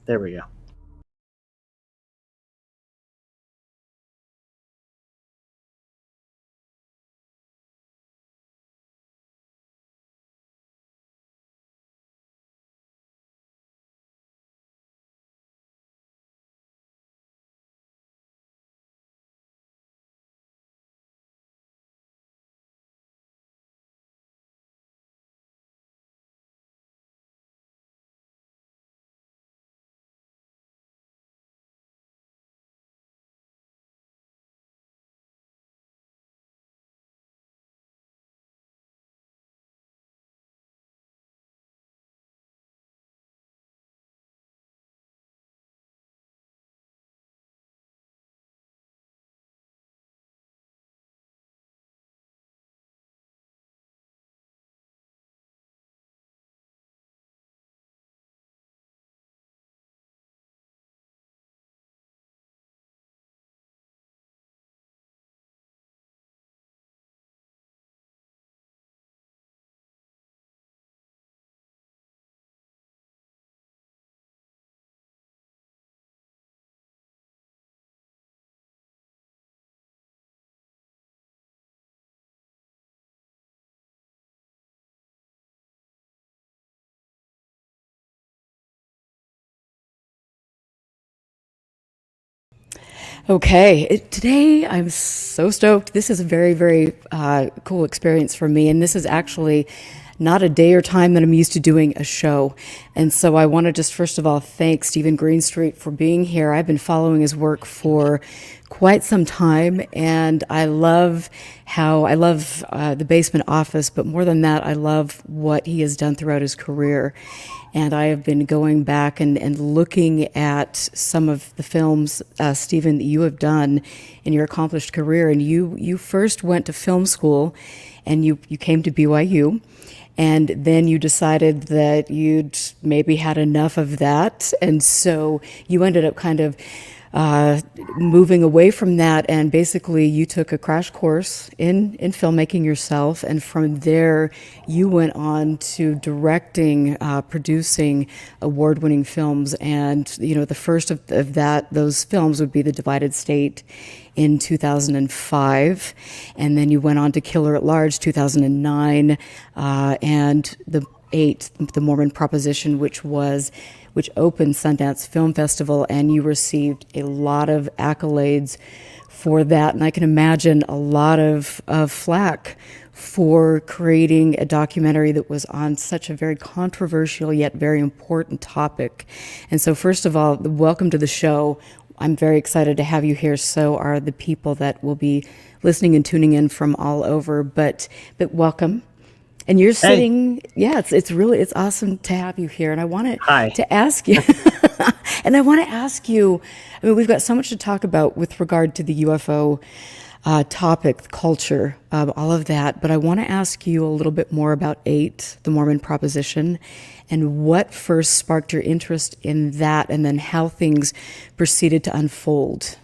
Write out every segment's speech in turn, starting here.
There we go. Okay, today I'm so stoked. This is a very, very cool experience for me. And this is actually not a day or time that I'm used to doing a show. And so I want to just first of all thank Stephen Greenstreet for being here. I've been following his work for quite some time, and I love the basement office, but more than that, I love what he has done throughout his career. And I have been going back and looking at some of the films, Stephen, that you have done in your accomplished career. And you first went to film school, and you came to BYU, and then you decided that you'd maybe had enough of that. And so you ended up kind of moving away from that, and basically you took a crash course in filmmaking yourself, and from there you went on to directing, producing award-winning films. And the first of those films would be The Divided State in 2005, and then you went on to Killer at Large 2009, and the Mormon Proposition, which opened Sundance Film Festival, and you received a lot of accolades for that. And I can imagine a lot of flack for creating a documentary that was on such a very controversial yet very important topic. And so first of all, welcome to the show. I'm very excited to have you here. So are the people that will be listening and tuning in from all over, but welcome. And you're sitting, Hey. yeah, it's awesome to have you here. And I wanted Hi. to ask you, I mean, we've got so much to talk about with regard to the UFO topic, the culture, all of that. But I want to ask you a little bit more about 8, the Mormon Proposition, and what first sparked your interest in that, and then how things proceeded to unfold.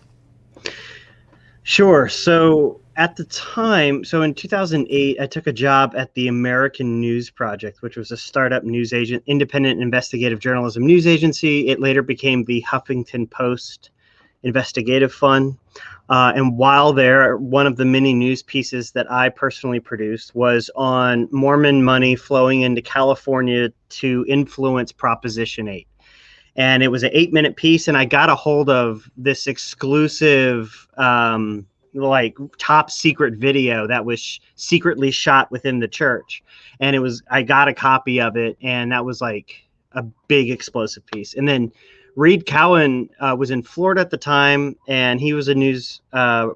Sure. So at the time, so in 2008, I took a job at the American News Project, which was a startup news agent, independent investigative journalism news agency. It later became the Huffington Post Investigative Fund. And while there, one of the many news pieces that I personally produced was on Mormon money flowing into California to influence Proposition 8. And it was an 8-minute piece, and I got a hold of this exclusive like top secret video that was secretly shot within the church. And I got a copy of it, and that was like a big explosive piece. And then Reed Cowan was in Florida at the time, and he was a news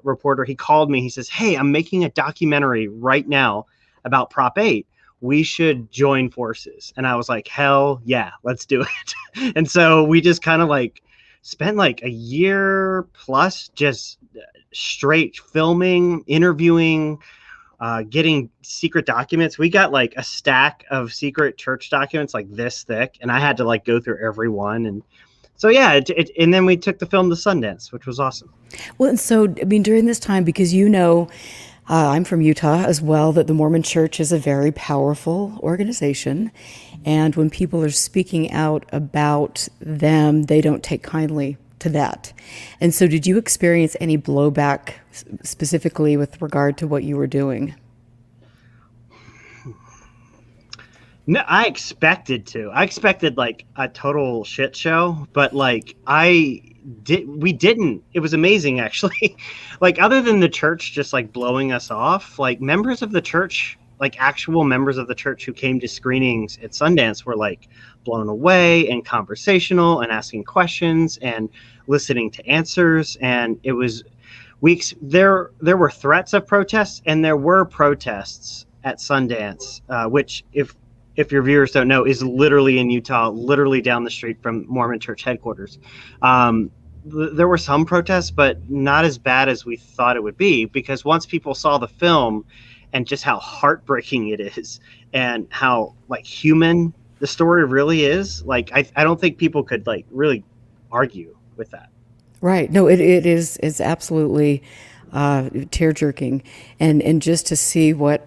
reporter. He called me. He says, "Hey, I'm making a documentary right now about Prop 8. We should join forces." And I was like, hell yeah, let's do it. And so we just kind of like spent like a year plus just straight filming, interviewing, getting secret documents. We got like a stack of secret church documents like this thick, and I had to like go through every one. And so, yeah, and then we took the film to Sundance, which was awesome. Well, and so, I mean, during this time, because I'm from Utah as well, that the Mormon Church is a very powerful organization. And when people are speaking out about them, they don't take kindly to that. And so, did you experience any blowback specifically with regard to what you were doing? No, I expected to. I expected like a total shit show, but like we didn't. It was amazing actually. Like other than the church just like blowing us off, like members of the church, like actual members of the church who came to screenings at Sundance were like blown away and conversational and asking questions and listening to answers, and it was weeks there were threats of protests, and there were protests at Sundance, which if your viewers don't know, is literally in Utah, literally down the street from Mormon Church headquarters. There were some protests, but not as bad as we thought it would be, because once people saw the film and just how heartbreaking it is and how like human the story really is, like I don't think people could like really argue with that. Right. No, it's absolutely tear jerking, and just to see what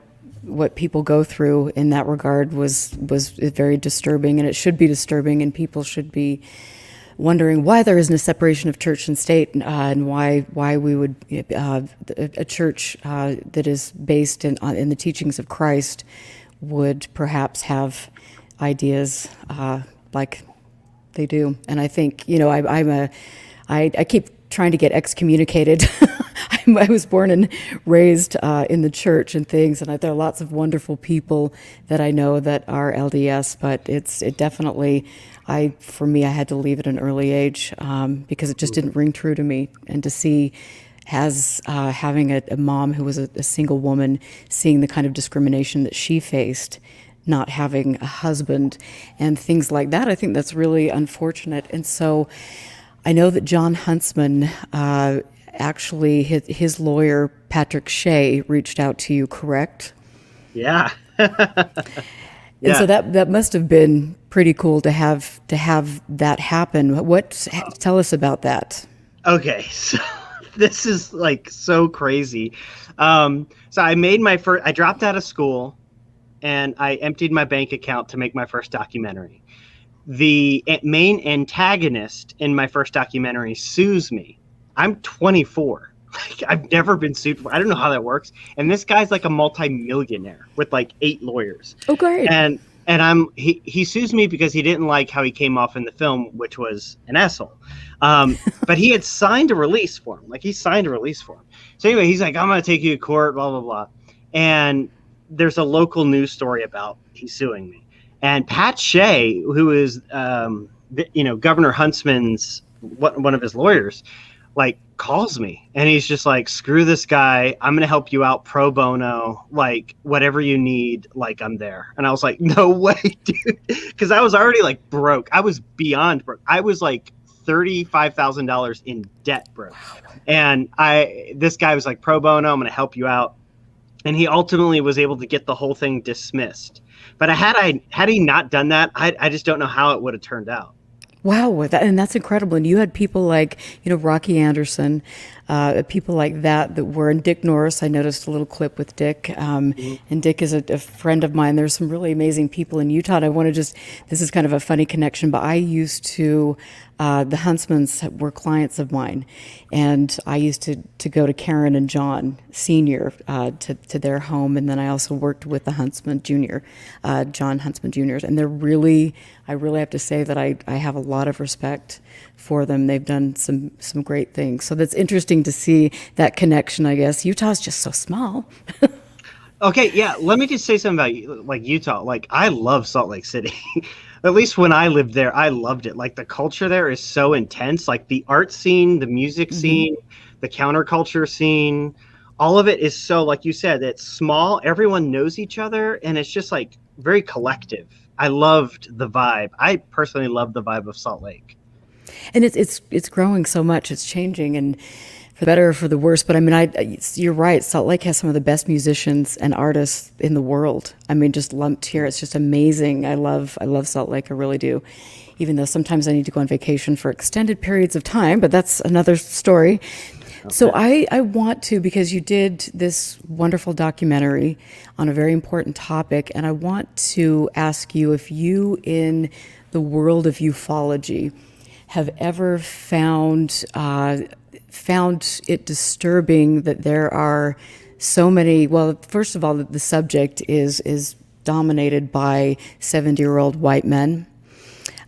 people go through in that regard was very disturbing, and it should be disturbing, and people should be wondering why there isn't a separation of church and state, and why we would a church that is based in the teachings of Christ would perhaps have ideas like they do. And I think I keep trying to get excommunicated. I was born and raised in the church and things, and there are lots of wonderful people that I know that are LDS, but it definitely, for me, I had to leave at an early age because it just didn't ring true to me. And to see having a mom who was a single woman, seeing the kind of discrimination that she faced, not having a husband and things like that, I think that's really unfortunate. And so I know that John Huntsman, actually, his lawyer, Patrick Shea, reached out to you, correct? Yeah. And so that must have been pretty cool to have that happen. Tell us about that. Okay, so this is like so crazy. So I made I dropped out of school and I emptied my bank account to make my first documentary. The main antagonist in my first documentary sues me. I'm 24. Like, I've never been sued for. I don't know how that works. And this guy's like a multi-millionaire with like 8 lawyers. Oh, great. And he sues me because he didn't like how he came off in the film, which was an asshole. But he had signed a release form. Like, he signed a release form. So anyway, he's like, I'm going to take you to court, blah, blah, blah. And there's a local news story about he's suing me. And Pat Shea, who is, Governor Huntsman's, one of his lawyers, like calls me and he's just like, screw this guy. I'm going to help you out pro bono, like whatever you need. Like, I'm there. And I was like, no way, dude. Cause I was already like broke. I was beyond broke. I was like $35,000 in debt, bro. And this guy was like, pro bono, I'm going to help you out. And he ultimately was able to get the whole thing dismissed. But had he not done that, I just don't know how it would have turned out. Wow, and that's incredible. And you had people like, Rocky Anderson, people like that were, and Dick Norris. I noticed a little clip with Dick, and Dick is a friend of mine. There's some really amazing people in Utah. And I want to this is kind of a funny connection, but I used to, the Huntsmans were clients of mine, and I used to go to Karen and John Sr. To their home, and then I also worked with the Huntsman Jr., John Huntsman Jr. And I really have to say that I have a lot of respect for them. They've done some great things. So that's interesting to see that connection, I guess. Utah's just so small. Okay, yeah. Let me just say something about like Utah. Like, I love Salt Lake City. At least when I lived there, I loved it. Like, the culture there is so intense. Like, the art scene, the music scene, the counterculture scene, all of it is so, like you said, it's small. Everyone knows each other, and it's just like very collective. I loved the vibe. I personally love the vibe of Salt Lake. And it's growing so much. It's changing, and for the better or for the worse. But I mean, you're right. Salt Lake has some of the best musicians and artists in the world. I mean, just lumped here, it's just amazing. I love Salt Lake. I really do. Even though sometimes I need to go on vacation for extended periods of time, but that's another story. So Okay. I want to, because you did this wonderful documentary on a very important topic, and I want to ask you if you, in the world of ufology, have ever found it disturbing that there are so many. Well, first of all, the subject is dominated by 70-year-old white men.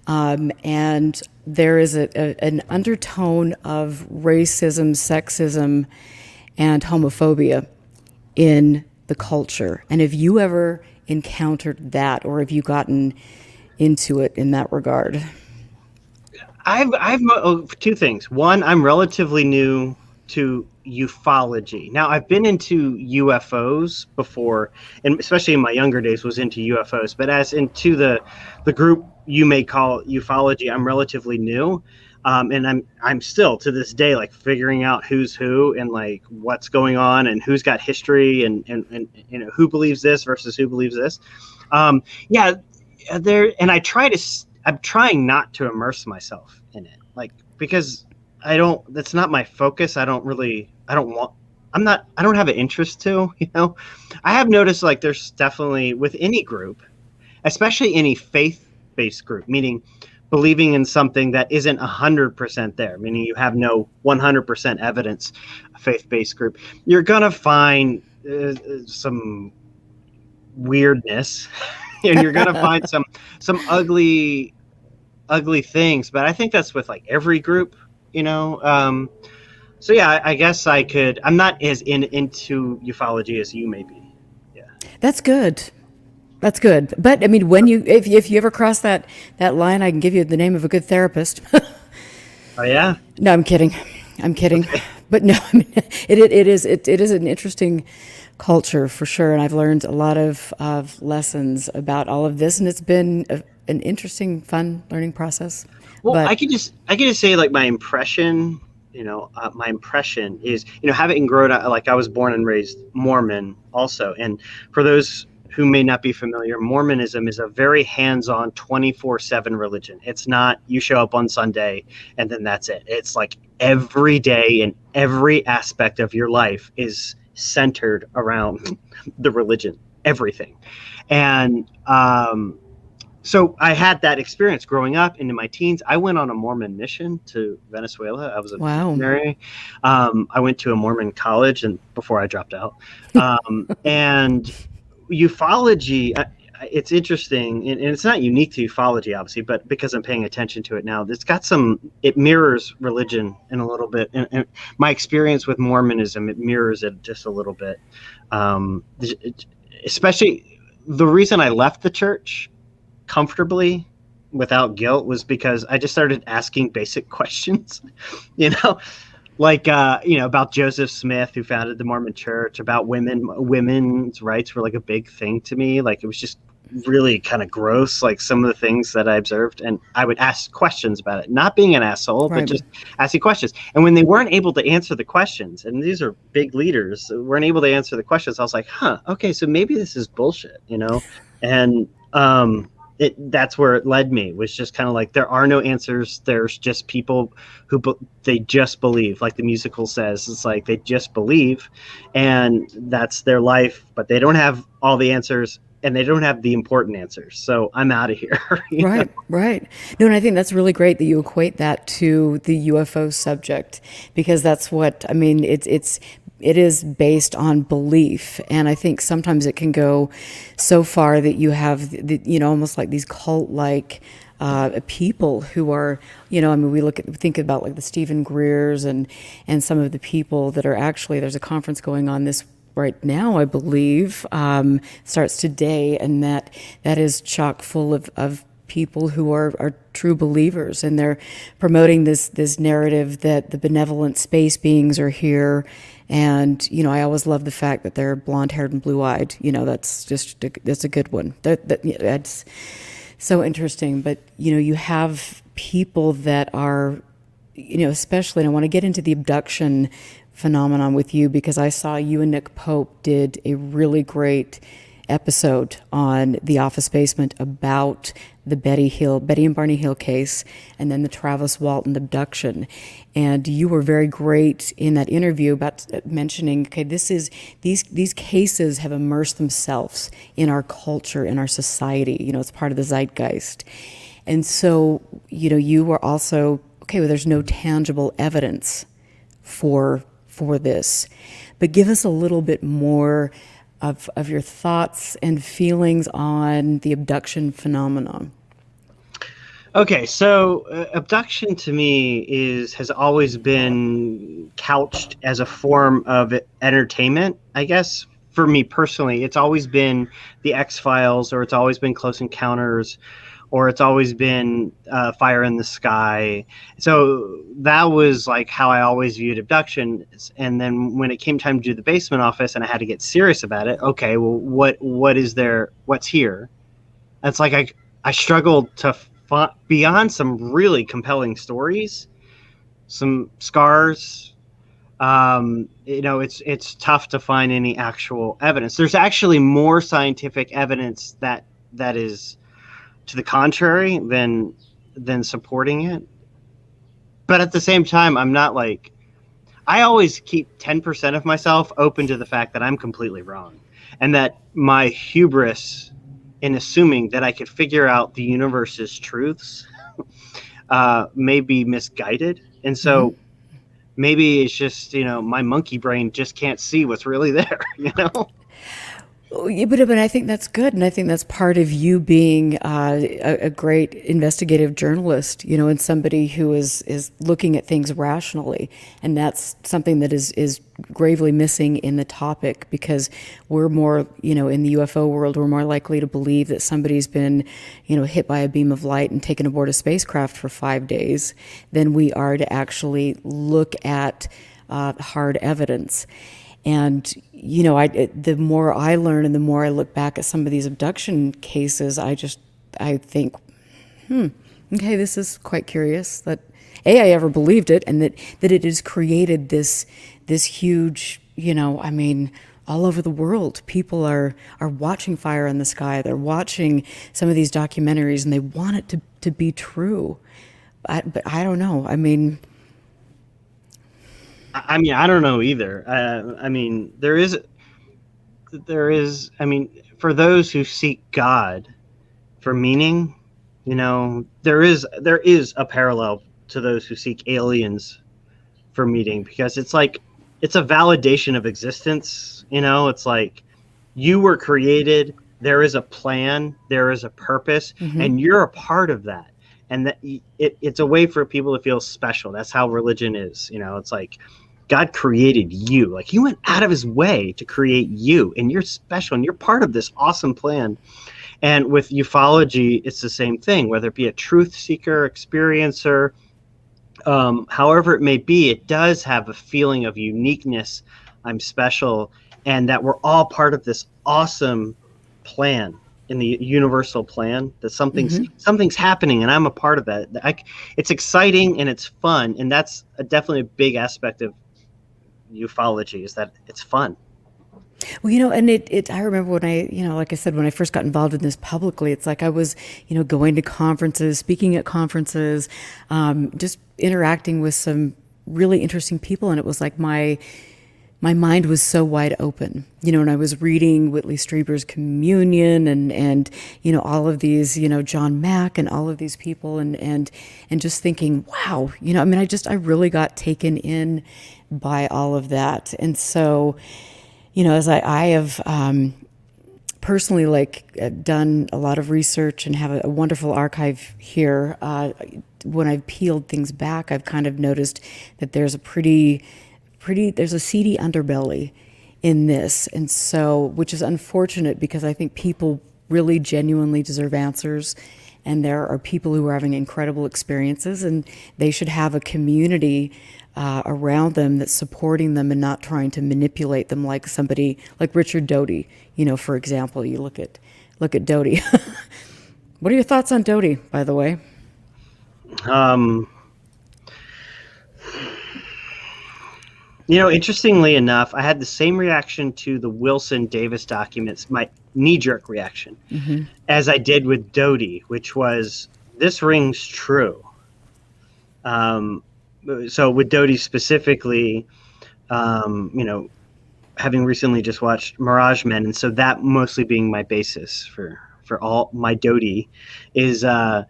And there is an undertone of racism, sexism, and homophobia in the culture. And have you ever encountered that, or have you gotten into it in that regard? Two things. One, I'm relatively new to ufology. Now, I've been into UFOs before, and especially in my younger days, was into UFOs. But as into the group you may call ufology, I'm relatively new, and I'm still to this day like figuring out who's who and like what's going on and who's got history and who believes this versus who believes this. Yeah, there, and I'm trying not to immerse myself in it, like, because that's not my focus. I don't want, I don't have an interest to, I have noticed like there's definitely with any group, especially any faith-based group, meaning believing in something that isn't 100% there, meaning you have no 100% evidence, a faith-based group, you're going to find some weirdness and you're gonna find some ugly things. But I think that's with like every group, so yeah, I guess I'm not as into ufology as you may be. Yeah. That's good. That's good. But I mean, if you ever cross that line, I can give you the name of a good therapist. Oh yeah. No, I'm kidding. I'm kidding. Okay. But no, I mean, it is an interesting culture for sure, and I've learned a lot of lessons about all of this, and it's been an interesting, fun learning process. Well, But I could just say like my impression is, having grown up, like I was born and raised Mormon also. And for those who may not be familiar, Mormonism is a very hands-on 24/7 religion. It's not you show up on Sunday and then that's it. It's like every day and every aspect of your life is centered around the religion, everything. And so I had that experience growing up into my teens. I went on a Mormon mission to Venezuela. I was a wow. missionary. I went to a Mormon college and before I dropped out. And ufology, it's interesting, and it's not unique to ufology, obviously, but because I'm paying attention to it now, it mirrors religion in a little bit. And my experience with Mormonism, it mirrors it just a little bit. Especially the reason I left the church comfortably without guilt was because I just started asking basic questions, like about Joseph Smith, who founded the Mormon Church, about women's rights were like a big thing to me. Like it was just really kind of gross, like some of the things that I observed, and I would ask questions about it, not being an asshole, Right. but just asking questions. And when they weren't able to answer the questions, and these are big leaders, weren't able to answer the questions, I was like, okay, so maybe this is bullshit, and that's where it led me, was just kind of like, there are no answers. There's just people who they just believe, like the musical says, it's like they just believe and that's their life, but they don't have all the answers and they don't have the important answers. So I'm out of here. Right, right. No, and I think that's really great that you equate that to the UFO subject, because that's what I mean. It is based on belief, and I think sometimes it can go so far that you have almost like these cult-like people who are, I mean, think about like the Stephen Greers and some of the people that are actually, there's a conference going on this right now, I believe, starts today, and that is chock full of people who are true believers, and they're promoting this narrative that the benevolent space beings are here. And I always love the fact that they're blonde-haired and blue-eyed. That's a good one. That's so interesting. But you have people that are, especially, and I want to get into the abduction phenomenon with you, because I saw you and Nick Pope did a really great episode on The Office Basement about the Betty and Barney Hill case, and then the Travis Walton abduction. And you were very great in that interview about mentioning, okay, these cases have immersed themselves in our culture, in our society. It's part of the zeitgeist. And so, you were also, okay, well, there's no tangible evidence for this. But give us a little bit more of your thoughts and feelings on the abduction phenomenon. Okay, so abduction to me has always been couched as a form of entertainment, I guess. For me personally, it's always been the X-Files, or it's always been Close Encounters, or it's always been Fire in the Sky. So that was like how I always viewed abduction. And then when it came time to do the Basement Office and I had to get serious about it, okay, well, what is there? What's here? It's like I struggled to beyond some really compelling stories, some scars. It's tough to find any actual evidence. There's actually more scientific evidence that is to the contrary than supporting it. But at the same time, I'm not like, I always keep 10% of myself open to the fact that I'm completely wrong, and that my hubris in assuming that I could figure out the universe's truths may be misguided. And so maybe it's just, my monkey brain just can't see what's really there, Yeah, but I think that's good, and I think that's part of you being a great investigative journalist, and somebody who is looking at things rationally, and that's something that is gravely missing in the topic, because we're more, in the UFO world, we're more likely to believe that somebody's been, hit by a beam of light and taken aboard a spacecraft for 5 days than we are to actually look at hard evidence. And, the more I learn and the more I look back at some of these abduction cases, I think, okay, this is quite curious that I ever believed it, and that it has created this huge, all over the world, people are watching Fire in the Sky. They're watching some of these documentaries and they want it to be true. But I don't know. I don't know either. There is, for those who seek God for meaning, there is a parallel to those who seek aliens for meaning, because it's like, it's a validation of existence. It's like, you were created, there is a plan, there is a purpose, and you're a part of that. And that it's a way for people to feel special. That's how religion is. It's like, God created you. Like, he went out of his way to create you, and you're special, and you're part of this awesome plan. And with ufology, it's the same thing, whether it be a truth seeker, experiencer, however it may be, it does have a feeling of uniqueness. I'm special, and that we're all part of this awesome plan, in the universal plan, that something's happening, and I'm a part of that. It's exciting and it's fun, and that's definitely a big aspect of ufology, is that it's fun. Well, and I remember when like I said, when I first got involved in this publicly, it's like I was, going to conferences, speaking at conferences, just interacting with some really interesting people. And it was like my mind was so wide open, and I was reading Whitley Strieber's Communion and all of these, John Mack and all of these people, and just thinking, wow, I really got taken in by all of that. And so, as I have personally done a lot of research and have a wonderful archive here, when I've peeled things back, I've kind of noticed that there's there's a seedy underbelly in this. And so, which is unfortunate, because I think people really genuinely deserve answers. And there are people who are having incredible experiences, and they should have a community around them that's supporting them and not trying to manipulate them, like somebody like Richard Doty, for example. You look at Doty. What are your thoughts on Doty, by the way? Interestingly enough, I had the same reaction to the Wilson Davis documents, my knee-jerk reaction, as I did with Doty, which was, this rings true. So with Doty specifically, having recently just watched Mirage Men, and so that mostly being my basis for all my Doty is the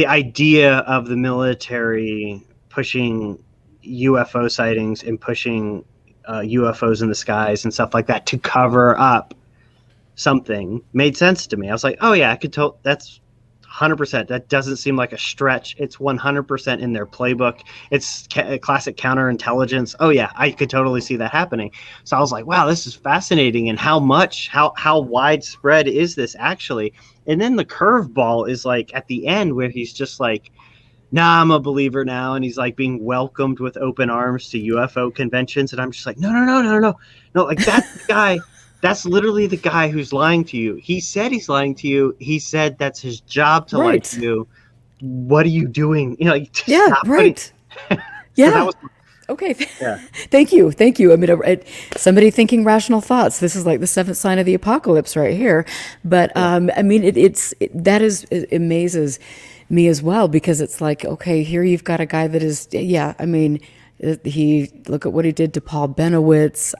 idea of the military pushing UFO sightings and pushing UFOs in the skies and stuff like that to cover up something made sense to me. I was like, oh yeah, I could tell that's 100%. That doesn't seem like a stretch. It's 100% in their playbook. It's classic counterintelligence. Oh yeah, I could totally see that happening. So I was like, wow, this is fascinating. And how widespread is this actually? And then the curveball is like at the end where he's just like, nah, I'm a believer now. And he's like being welcomed with open arms to UFO conventions. And I'm just like, no. Like that guy. That's literally the guy who's lying to you. He said he's lying to you. He said that's his job to lie to you. What are you doing? Yeah, right. Yeah. So that was, okay. Yeah. Thank you. I mean, somebody thinking rational thoughts. This is like the seventh sign of the apocalypse right here. But I mean, it amazes me as well, because it's like, okay, here you've got a guy that is, I mean, look at what he did to Paul Benowitz,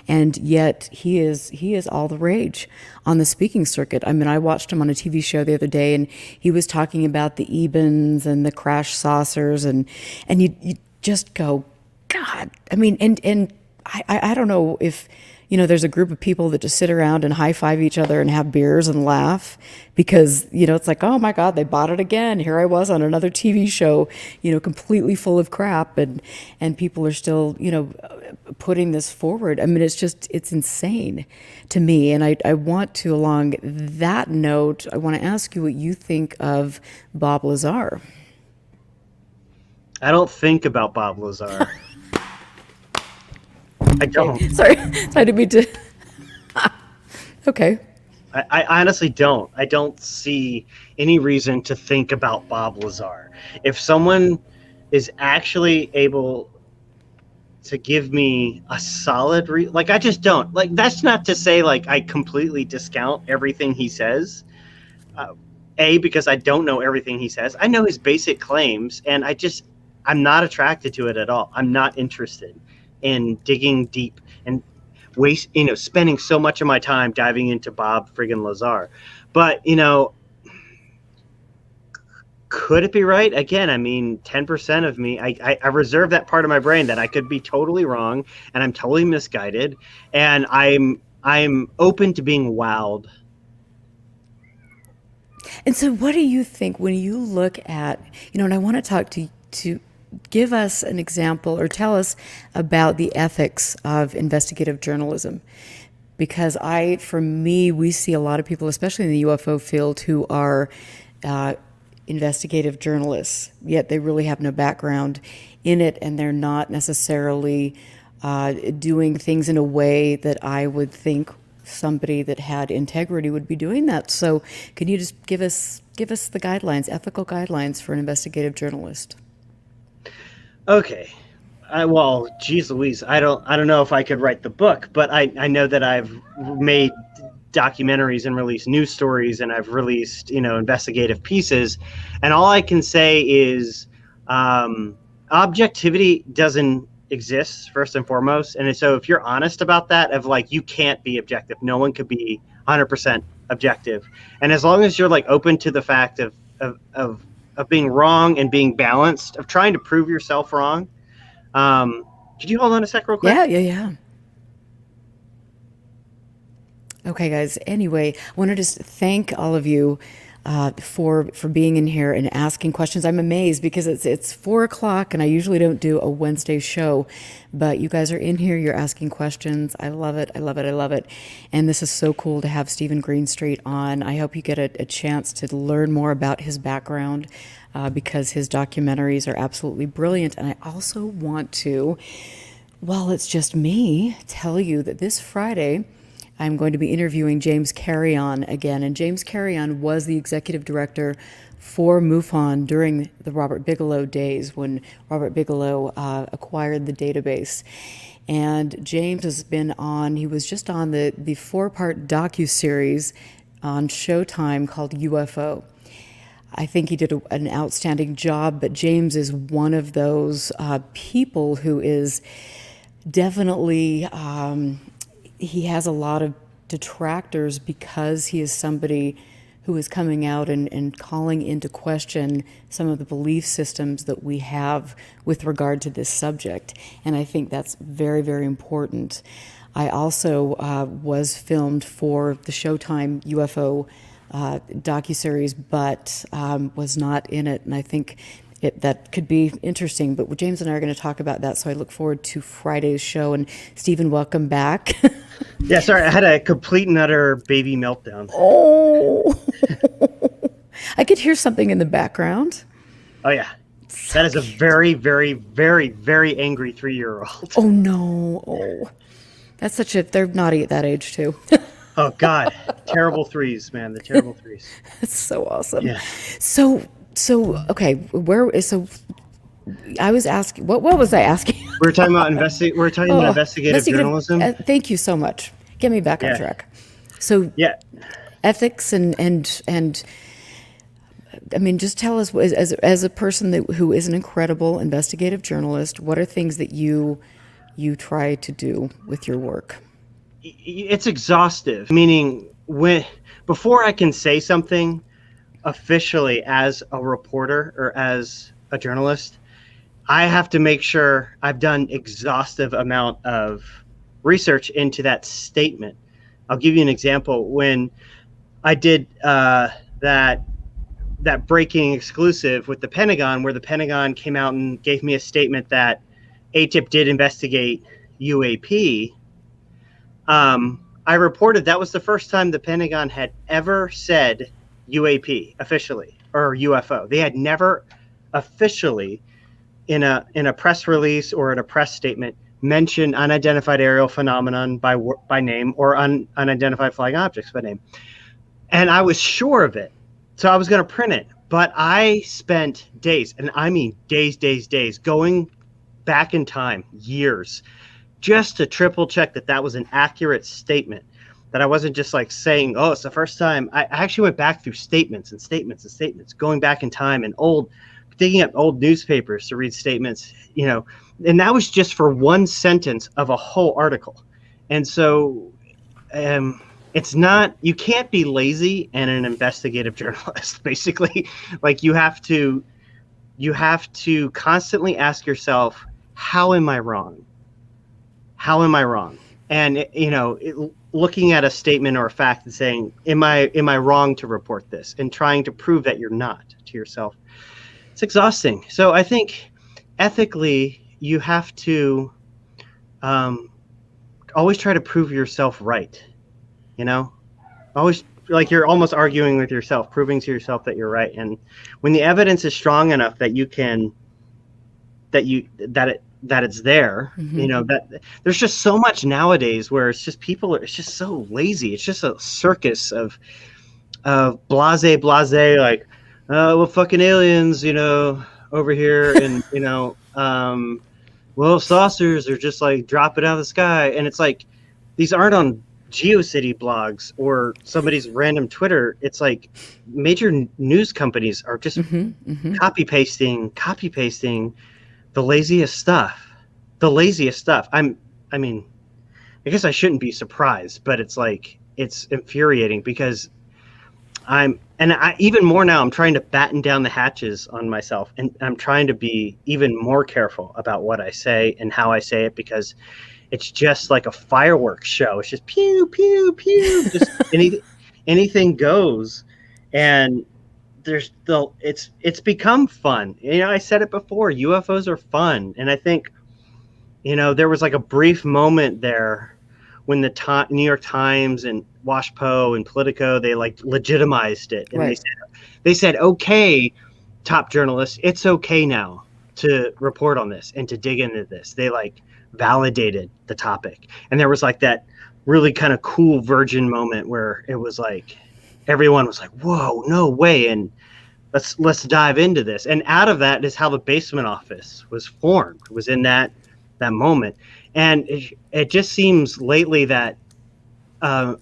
and yet he is all the rage on the speaking circuit. I mean, I watched him on a TV show the other day, and he was talking about the Ebens and the crash saucers, and you just go, God. I mean, and I don't know if, there's a group of people that just sit around and high five each other and have beers and laugh because, it's like, oh my God, they bought it again. Here I was on another TV show, completely full of crap, and people are still, putting this forward. I mean, it's insane to me. And I want to, along that note, I want to ask you what you think of Bob Lazar. I don't think about Bob Lazar. I don't. Sorry, I didn't mean to. Okay. I honestly don't. I don't see any reason to think about Bob Lazar. If someone is actually able to give me a solid I just don't. Like, that's not to say like I completely discount everything he says. Because I don't know everything he says. I know his basic claims, and I'm not attracted to it at all. I'm not interested in digging deep and spending so much of my time diving into Bob friggin' Lazar. But, could it be right? Again, I mean, 10% of me, I reserve that part of my brain that I could be totally wrong and I'm totally misguided, and I'm open to being wowed. And so what do you think when you look at, and I want to talk to give us an example or tell us about the ethics of investigative journalism. Because for me, we see a lot of people, especially in the UFO field, who are investigative journalists, yet they really have no background in it, and they're not necessarily doing things in a way that I would think somebody that had integrity would be doing that. So can you just give us the guidelines, ethical guidelines for an investigative journalist? Okay. Well, geez Louise, I don't know if I could write the book, but I know that I've made documentaries and released news stories, and I've released, investigative pieces. And all I can say is objectivity doesn't exist, first and foremost. And so if you're honest about that, of like, you can't be objective. No one could be 100% objective. And as long as you're like open to the fact of being wrong and being balanced, of trying to prove yourself wrong. Could you hold on a sec real quick? Yeah. Okay, guys. Anyway, I want to just thank all of you for being in here and asking questions. I'm amazed because it's 4:00 and I usually don't do a Wednesday show, but you guys are in here. You're asking questions. I love it. And this is so cool to have Stephen Greenstreet on. I hope you get a chance to learn more about his background because his documentaries are absolutely brilliant. And I also want to, while it's just me, tell you that this Friday I'm going to be interviewing James Carrion again. And James Carrion was the executive director for MUFON during the Robert Bigelow days when Robert Bigelow acquired the database. And James has been on, he was just on the 4-part docuseries on Showtime called UFO. I think he did an outstanding job, but James is one of those people who is definitely, he has a lot of detractors because he is somebody who is coming out and calling into question some of the belief systems that we have with regard to this subject. And I think that's very, very important. I also was filmed for the Showtime UFO docuseries, but was not in it. And I think that could be interesting. But James and I are going to talk about that. So I look forward to Friday's show. And Stephen, welcome back. Yeah, sorry, I had a complete and utter baby meltdown. Oh, I could hear something in the background. Oh, yeah. That is a very, very, very, very angry 3-year-old. Oh, no. Oh, that's they're naughty at that age, too. Oh, God. Terrible threes, man. The terrible threes. That's so awesome. Yeah. So okay, I was asking, what was I asking? We're talking about investigative journalism. Thank you so much. Get me back on track. So yeah, ethics and I mean, just tell us, as a person who is an incredible investigative journalist, what are things that you try to do with your work? It's exhaustive. Meaning, before I can say something officially as a reporter or as a journalist, I have to make sure I've done exhaustive amount of research into that statement. I'll give you an example. When I did that breaking exclusive with the Pentagon, where the Pentagon came out and gave me a statement that ATIP did investigate UAP, I reported that was the first time the Pentagon had ever said UAP officially, or UFO. They had never officially in a press release or in a press statement mentioned unidentified aerial phenomenon by name or unidentified flying objects by name. And I was sure of it. So I was going to print it. But I spent days, and I mean days, going back in time, years, just to triple check that was an accurate statement, that I wasn't just like saying, oh, it's the first time. I actually went back through statements, going back in time and digging up old newspapers to read statements, and that was just for one sentence of a whole article. And so it's not, you can't be lazy and an investigative journalist, basically. Like you have to constantly ask yourself, how am I wrong? How am I wrong? And, looking at a statement or a fact and saying, am I wrong to report this? And trying to prove that you're not to yourself. It's exhausting. So I think ethically, you have to always try to prove yourself right. Always, like, you're almost arguing with yourself, proving to yourself that you're right. And when the evidence is strong enough that you can, that it's there, Mm-hmm. that there's just so much nowadays where it's just it's just so lazy. It's just a circus of blase, like, well, fucking aliens, over here, and well, saucers are just like dropping out of the sky, and it's like these aren't on GeoCity blogs or somebody's random Twitter. It's like major news companies are just copy pasting the laziest stuff. I mean, I guess I shouldn't be surprised, but it's like, it's infuriating because even more now, I'm trying to batten down the hatches on myself, and I'm trying to be even more careful about what I say and how I say it, because it's just like a fireworks show. It's just pew, pew, pew, just anything goes. And it's become fun. I said it before, UFOs are fun. And I think, there was like a brief moment there when the New York Times and WashPo and Politico, they like legitimized it. And Right. they said, okay, top journalists, it's okay now to report on this and to dig into this. They like validated the topic. And there was like that really kind of cool virgin moment where it was like, everyone was like, whoa, no way. And let's dive into this. And out of that is how the basement office was formed, was in that moment. And it just seems lately that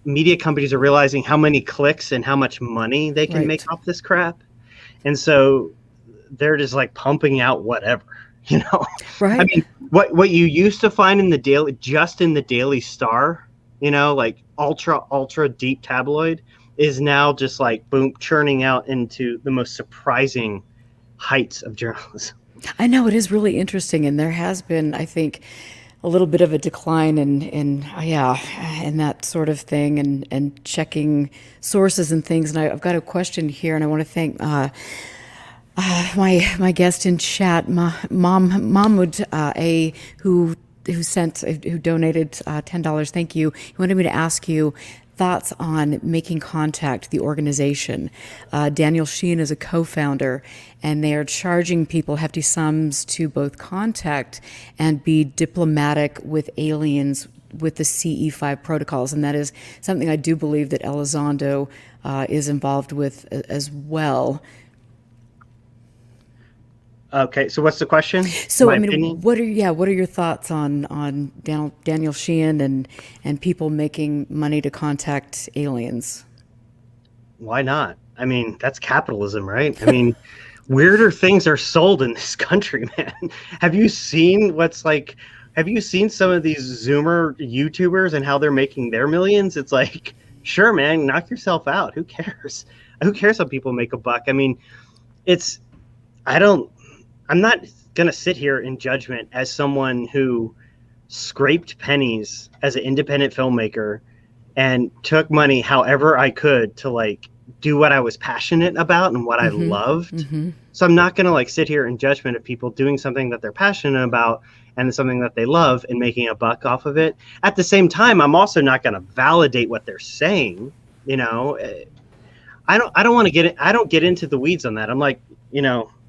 media companies are realizing how many clicks and how much money they can make off this crap. And so they're just like pumping out whatever, Right. I mean, what you used to find in the Daily Star, like ultra deep tabloid, is now just like boom, churning out into the most surprising heights of journalism. I know, it is really interesting, and there has been, I think, a little bit of a decline in that sort of thing, and checking sources and things. And I've got a question here, and I want to thank my guest in chat, Mahmoud A, who donated $10. Thank you. He wanted me to ask you thoughts on Making Contact, the organization. Daniel Sheehan is a co-founder, and they are charging people hefty sums to both contact and be diplomatic with aliens with the CE5 protocols. And that is something I do believe that Elizondo is involved with as well. Okay, so what's the question? So My I mean, opinion? what are your thoughts on Daniel Sheehan and people making money to contact aliens? Why not? I mean, that's capitalism, right? I mean, weirder things are sold in this country, man. Have you seen some of these Zoomer YouTubers and how they're making their millions? It's like, sure, man, knock yourself out. Who cares? Who cares how people make a buck? I mean, I'm not going to sit here in judgment as someone who scraped pennies as an independent filmmaker and took money however I could to like do what I was passionate about and what I loved. Mm-hmm. So I'm not going to like sit here in judgment of people doing something that they're passionate about and something that they love and making a buck off of it. At the same time, I'm also not going to validate what they're saying. I don't want to get into the weeds on that. I'm like,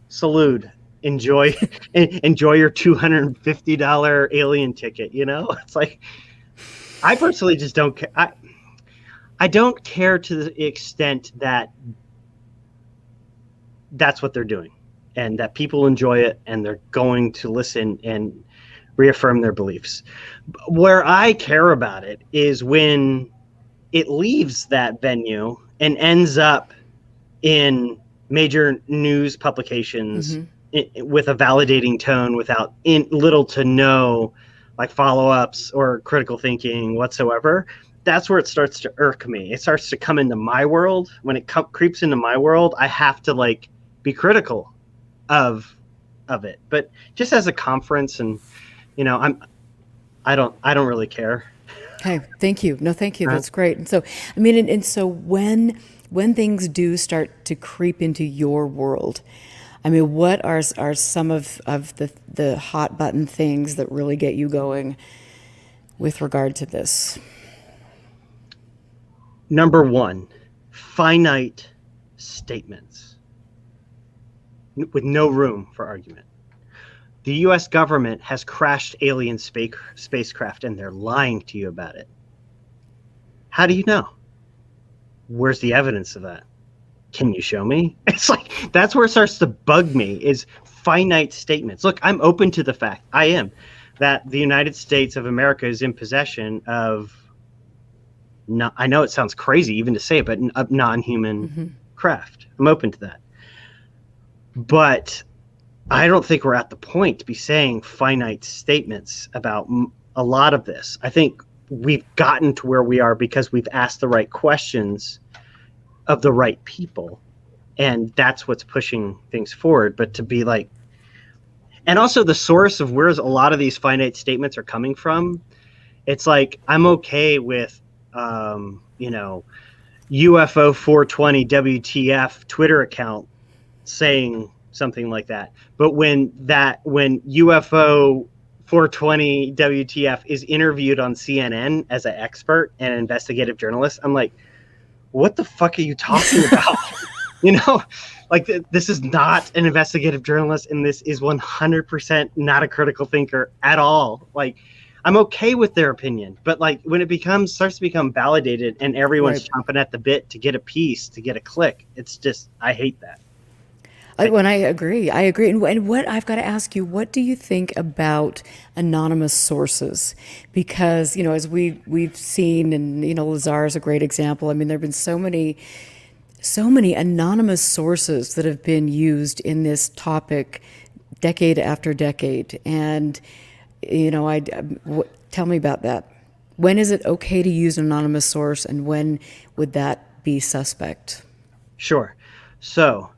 salute. Enjoy your $250 alien ticket. It's like, I personally just don't care. I don't care to the extent that that's what they're doing and that people enjoy it and they're going to listen and reaffirm their beliefs. Where I care about it is when it leaves that venue and ends up in major news publications with a validating tone without little to no like follow-ups or critical thinking whatsoever. That's where it starts to irk me. It starts to come into my world. When it creeps into my world, I have to like be critical of it. But just as a conference, and I don't really care. Okay, thank you. No, thank you. That's great. And so, I mean, and so when things do start to creep into your world, I mean, what are some of the hot button things that really get you going with regard to this? Number one, finite statements with no room for argument. The U.S. government has crashed alien spacecraft and they're lying to you about it. How do you know? Where's the evidence of that? Can you show me? It's like, that's where it starts to bug me, is finite statements. Look, I'm open to the fact, I am, that the United States of America is in possession of, I know it sounds crazy even to say it, but a non-human craft. I'm open to that. But I don't think we're at the point to be saying finite statements about a lot of this. I think we've gotten to where we are because we've asked the right questions of the right people, and that's what's pushing things forward. But to be like, and also the source of where a lot of these finite statements are coming from, it's like, I'm okay with UFO 420 WTF Twitter account saying something like that, but when UFO 420 WTF is interviewed on CNN as an expert and an investigative journalist, I'm like, what the fuck are you talking about? Like this is not an investigative journalist, and this is 100% not a critical thinker at all. Like, I'm okay with their opinion, but like when it starts to become validated and everyone's chomping at the bit to get a piece, to get a click, it's just, I hate that. When I agree, And what I've got to ask you, what do you think about anonymous sources? Because as we've seen, and Lazar is a great example. I mean, there have been so many anonymous sources that have been used in this topic, decade after decade. And tell me about that. When is it okay to use an anonymous source, and when would that be suspect? Sure. So,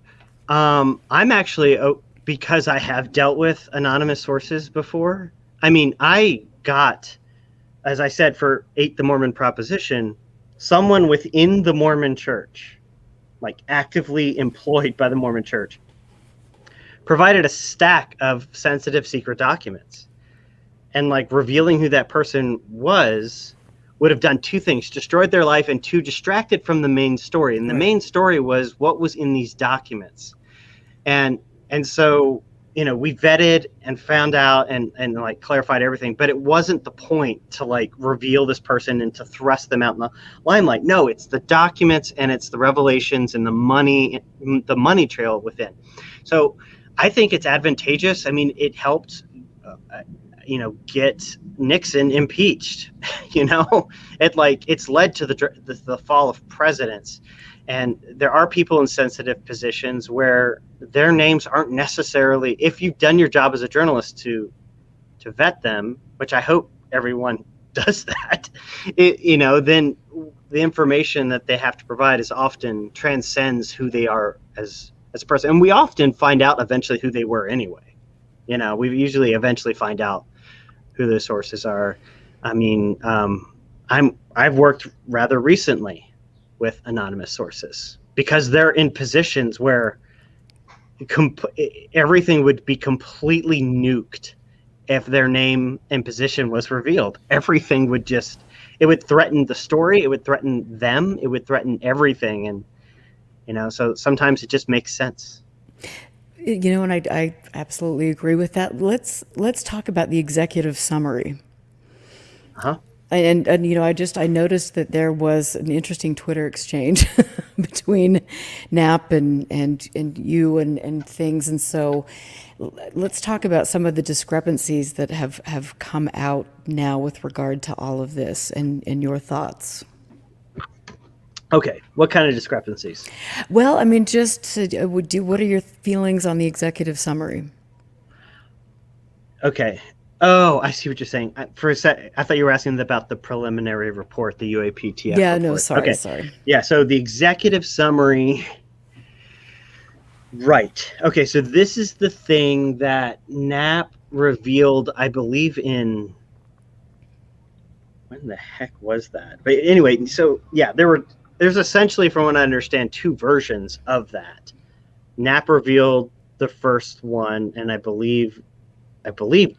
I'm actually, because I have dealt with anonymous sources before. I mean, I got, as I said, for the Mormon Proposition, someone within the Mormon Church, like actively employed by the Mormon Church, provided a stack of sensitive secret documents. And like revealing who that person was would have done two things: destroyed their life, and two, distracted from the main story. And the main story was what was in these documents. And so, we vetted and found out and like clarified everything, but it wasn't the point to like reveal this person and to thrust them out in the limelight. No, it's the documents and it's the revelations and the money trail within. So I think it's advantageous. I mean, it helped, get Nixon impeached. It's led to the fall of presidents. And there are people in sensitive positions where their names aren't necessarily, if you've done your job as a journalist to vet them, which I hope everyone does that, then the information that they have to provide is often transcends who they are as a person. And we often find out eventually who they were anyway. We usually eventually find out who the sources are. I mean, I've worked rather recently with anonymous sources because they're in positions where everything would be completely nuked if their name and position was revealed. Everything would it would threaten the story, it would threaten them, it would threaten everything. And so sometimes it just makes sense. And I absolutely agree with that. Let's talk about the executive summary. Uh-huh. And I noticed that there was an interesting Twitter exchange between Knapp and you and things. And so let's talk about some of the discrepancies that have come out now with regard to all of this and your thoughts. Okay, what kind of discrepancies? Well, I mean, what are your feelings on the executive summary? Okay. Oh, I see what you're saying. For a sec, I thought you were asking about the preliminary report, the UAPTF report. Yeah, no, sorry, okay. Sorry. Yeah, so the executive summary, right. Okay, so this is the thing that Knapp revealed, I believe when the heck was that? But anyway, so yeah, there's essentially, from what I understand, two versions of that. Knapp revealed the first one, and I believe Paco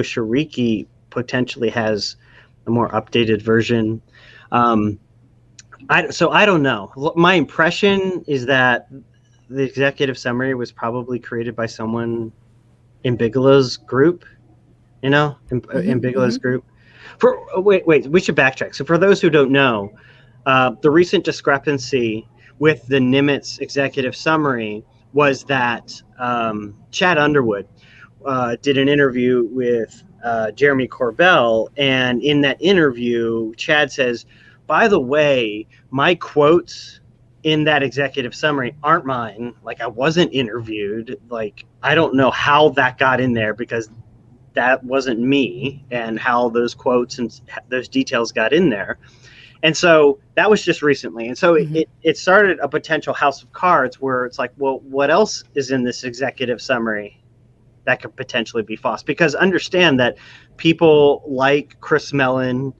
Shariki potentially has a more updated version. I don't know. My impression is that the executive summary was probably created by someone in Bigelow's group, in Bigelow's group. Wait, we should backtrack. So for those who don't know, the recent discrepancy with the Nimitz executive summary was that Chad Underwood did an interview with Jeremy Corbell, and in that interview, Chad says, by the way, my quotes in that executive summary aren't mine. Like, I wasn't interviewed. Like, I don't know how that got in there because that wasn't me, and how those quotes and those details got in there. And so that was just recently. And so it started a potential house of cards where it's like, well, what else is in this executive summary that could potentially be false? Because understand that people like Chris Mellon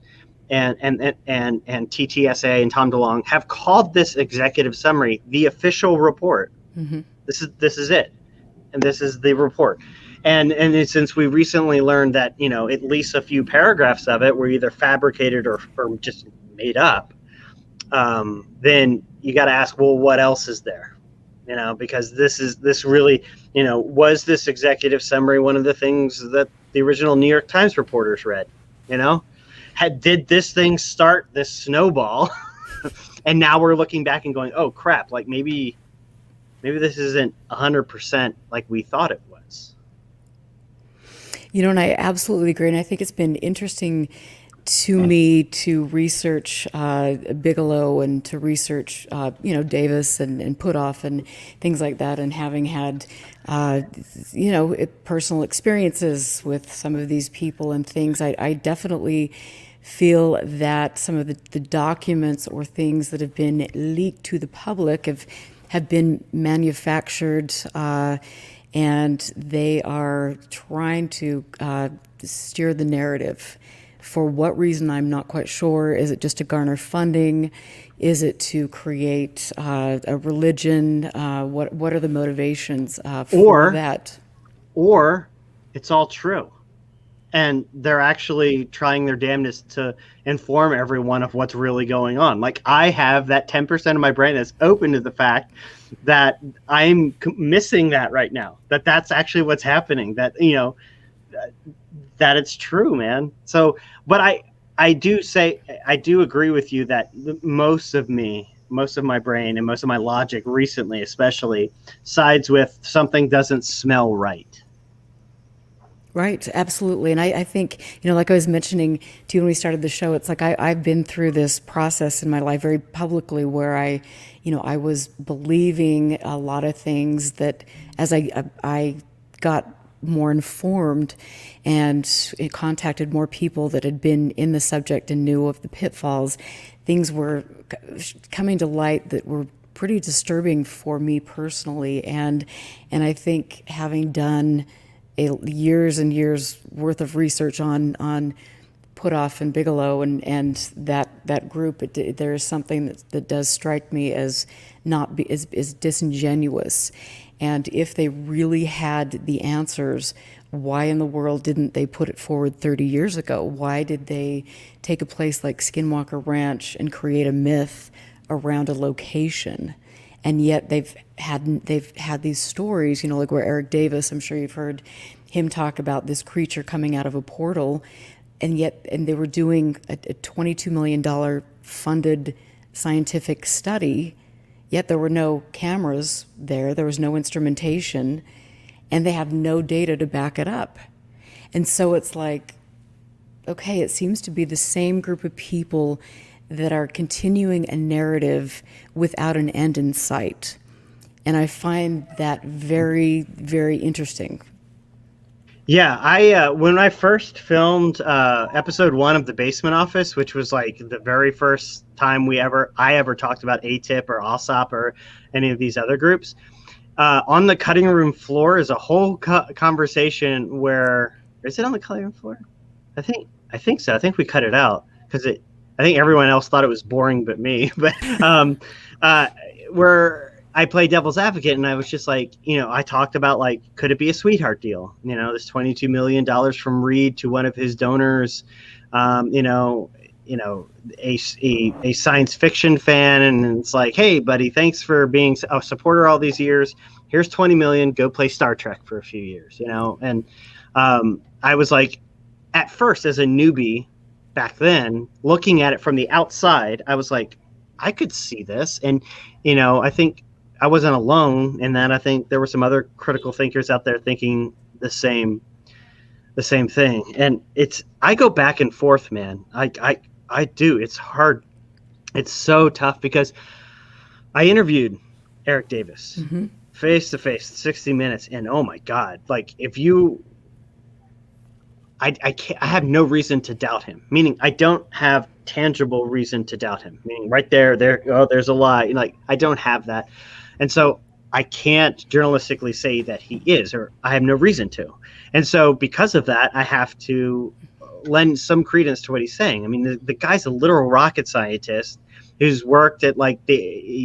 and TTSA and Tom DeLonge have called this executive summary the official report. Mm-hmm. This is it, and this is the report. And since we recently learned that at least a few paragraphs of it were either fabricated or just made up, then you got to ask, well, what else is there? Because this really, was this executive summary one of the things that the original New York Times reporters read? Did this thing start this snowball? And now we're looking back and going, oh crap, like maybe maybe this isn't 100% like we thought it was. And I absolutely agree. And I think it's been interesting to me to research Bigelow and to research, Davis and Putoff and things like that, and having had, personal experiences with some of these people and things, I definitely feel that some of the documents or things that have been leaked to the public have been manufactured, and they are trying to steer the narrative. For what reason, I'm not quite sure. Is it just to garner funding? Is it to create a religion? What are the motivations for that? Or it's all true. And they're actually trying their damnedest to inform everyone of what's really going on. Like, I have that 10% of my brain that's open to the fact that I'm missing that right now, that's actually what's happening, that it's true, man. So, but I do agree with you that most of my brain and most of my logic recently, especially, sides with something doesn't smell right. Right, absolutely. And I think, like I was mentioning to you when we started the show, it's like I've been through this process in my life very publicly where I was believing a lot of things that as I got more informed and it contacted more people that had been in the subject and knew of the pitfalls, things were coming to light that were pretty disturbing for me personally. And I think having done years and years worth of research on Putoff and Bigelow and that group, there is something that does strike me as is disingenuous. And if they really had the answers, why in the world didn't they put it forward 30 years ago? Why did they take a place like Skinwalker Ranch and create a myth around a location? And yet they've had these stories, like where Eric Davis, I'm sure you've heard him talk about this creature coming out of a portal, and they were doing a $22 million funded scientific study, yet there were no cameras there was no instrumentation, and they have no data to back it up. And so it's like, okay, it seems to be the same group of people that are continuing a narrative without an end in sight. And I find that very, very interesting. Yeah, I when I first filmed episode 1 of The Basement Office, which was like the very first time I ever talked about ATIP or OSOP or any of these other groups, on the cutting room floor is a whole conversation where, is it on the cutting room floor? I think so. I think we cut it out because I think everyone else thought it was boring but me. But where I play devil's advocate, and I was just like, I talked about, like, could it be a sweetheart deal? This $22 million from Reed to one of his donors, a science fiction fan, and it's like, hey, buddy, thanks for being a supporter all these years. Here's $20 million. Go play Star Trek for a few years, And I was like, at first, as a newbie back then, looking at it from the outside, I was like, I could see this. And, I think I wasn't alone in that. I think there were some other critical thinkers out there thinking the same thing. And I go back and forth, man. I do. It's hard. It's so tough because I interviewed Eric Davis face to face, 60 minutes. And oh my God, like I have no reason to doubt him. Meaning, I don't have tangible reason to doubt him. Meaning, right there's a lie. Like, I don't have that, and so I can't journalistically say that he is, or I have no reason to. And so, because of that, I have to lend some credence to what he's saying. I mean, the guy's a literal rocket scientist who's worked at like the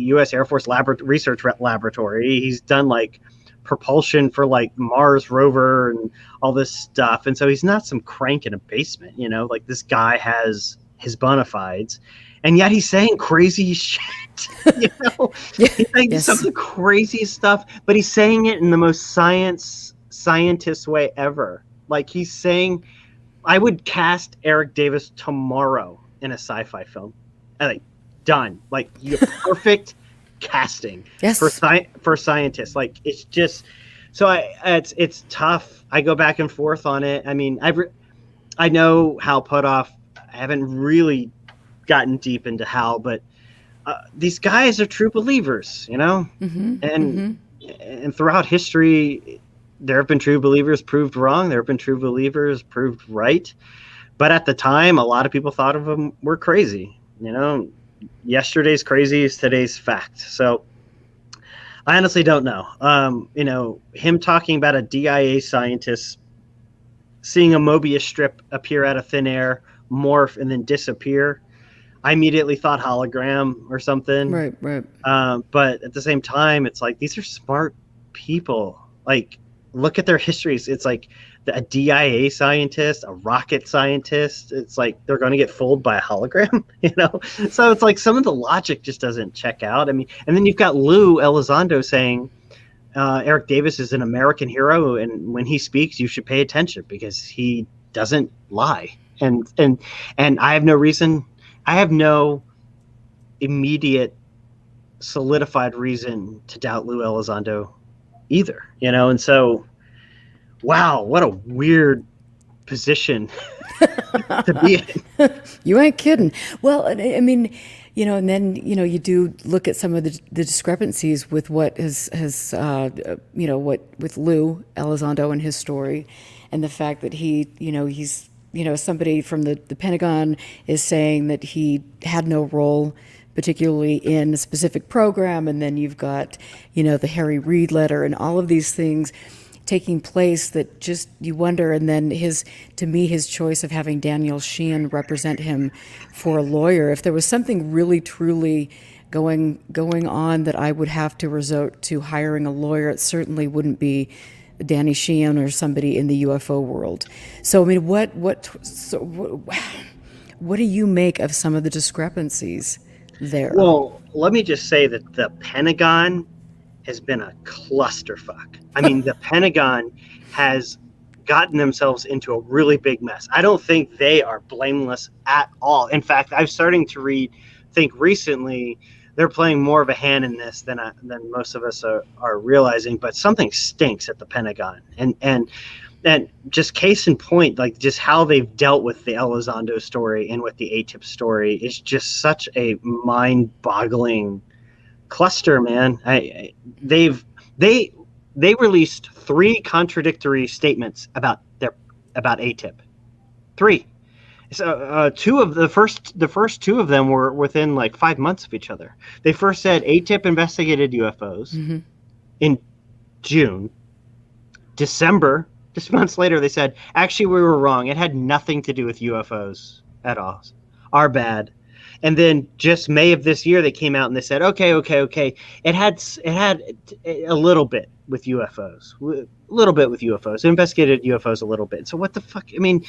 U.S. Air Force research laboratory. He's done like propulsion for like Mars rover and all this stuff, and so he's not some crank in a basement, like this guy has his bona fides, and yet he's saying crazy shit. He's saying some of the craziest stuff, but he's saying it in the most scientist way ever. Like, he's saying, I would cast Eric Davis tomorrow in a sci-fi film. Like, done. Like, you're perfect casting Yes. for scientists. Like, it's just so it's tough. I go back and forth on it. I mean, I know Hal Puthoff. I haven't really gotten deep into Hal, but these guys are true believers, you know, and throughout history, there have been true believers proved wrong. There have been true believers proved right. But at the time, a lot of people thought of them were crazy. You know, yesterday's crazy is today's fact. So I honestly don't know. You know, him talking about a DIA scientist seeing a Mobius strip appear out of thin air, morph, and then disappear. I immediately thought hologram or something. Right. But at the same time, it's like, these are smart people. Like, look at their histories. It's like a DIA scientist, a rocket scientist. It's like they're going to get fooled by a hologram, you know? So it's like some of the logic just doesn't check out. I mean, and then you've got Lou Elizondo saying Eric Davis is an American hero, and when he speaks, you should pay attention because he doesn't lie. And I have no reason. I have no immediate solidified reason to doubt Lou Elizondo either, you know? And so, wow, what a weird position to be in. You ain't kidding. Well, I mean, you know, and then, you know, you do look at some of the discrepancies with what has you know, what with Lou Elizondo and his story, and the fact that he's, you know, somebody from the Pentagon is saying that he had no role particularly in a specific program, and then you've got, you know, the Harry Reid letter and all of these things taking place that just you wonder. And then his choice of having Daniel Sheehan represent him for a lawyer, if there was something really truly going on that I would have to resort to hiring a lawyer, it certainly wouldn't be Danny Sheehan or somebody in the UFO world. So I mean, what do you make of some of the discrepancies there? Well, let me just say that the Pentagon has been a clusterfuck. I mean, the Pentagon has gotten themselves into a really big mess. I don't think they are blameless at all. In fact, I'm starting to think recently they're playing more of a hand in this than most of us are realizing. But something stinks at the Pentagon, and just case in point, like just how they've dealt with the Elizondo story and with the ATIP story is just such a mind-boggling cluster, man. They released 3 contradictory statements about ATIP. 3. So the first 2 of them were within like 5 months of each other. They first said ATIP investigated UFOs in June. December, just months later, they said, actually, we were wrong. It had nothing to do with UFOs at all. Our bad. And then just May of this year, they came out and they said, okay. It had a little bit with UFOs. It investigated UFOs a little bit. So what the fuck? I mean,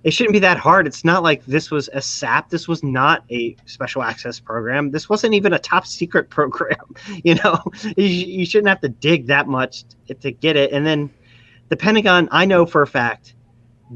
it shouldn't be that hard. It's not like this was a SAP. This was not a special access program. This wasn't even a top secret program. You know, you shouldn't have to dig that much to get it. And then the Pentagon, I know for a fact,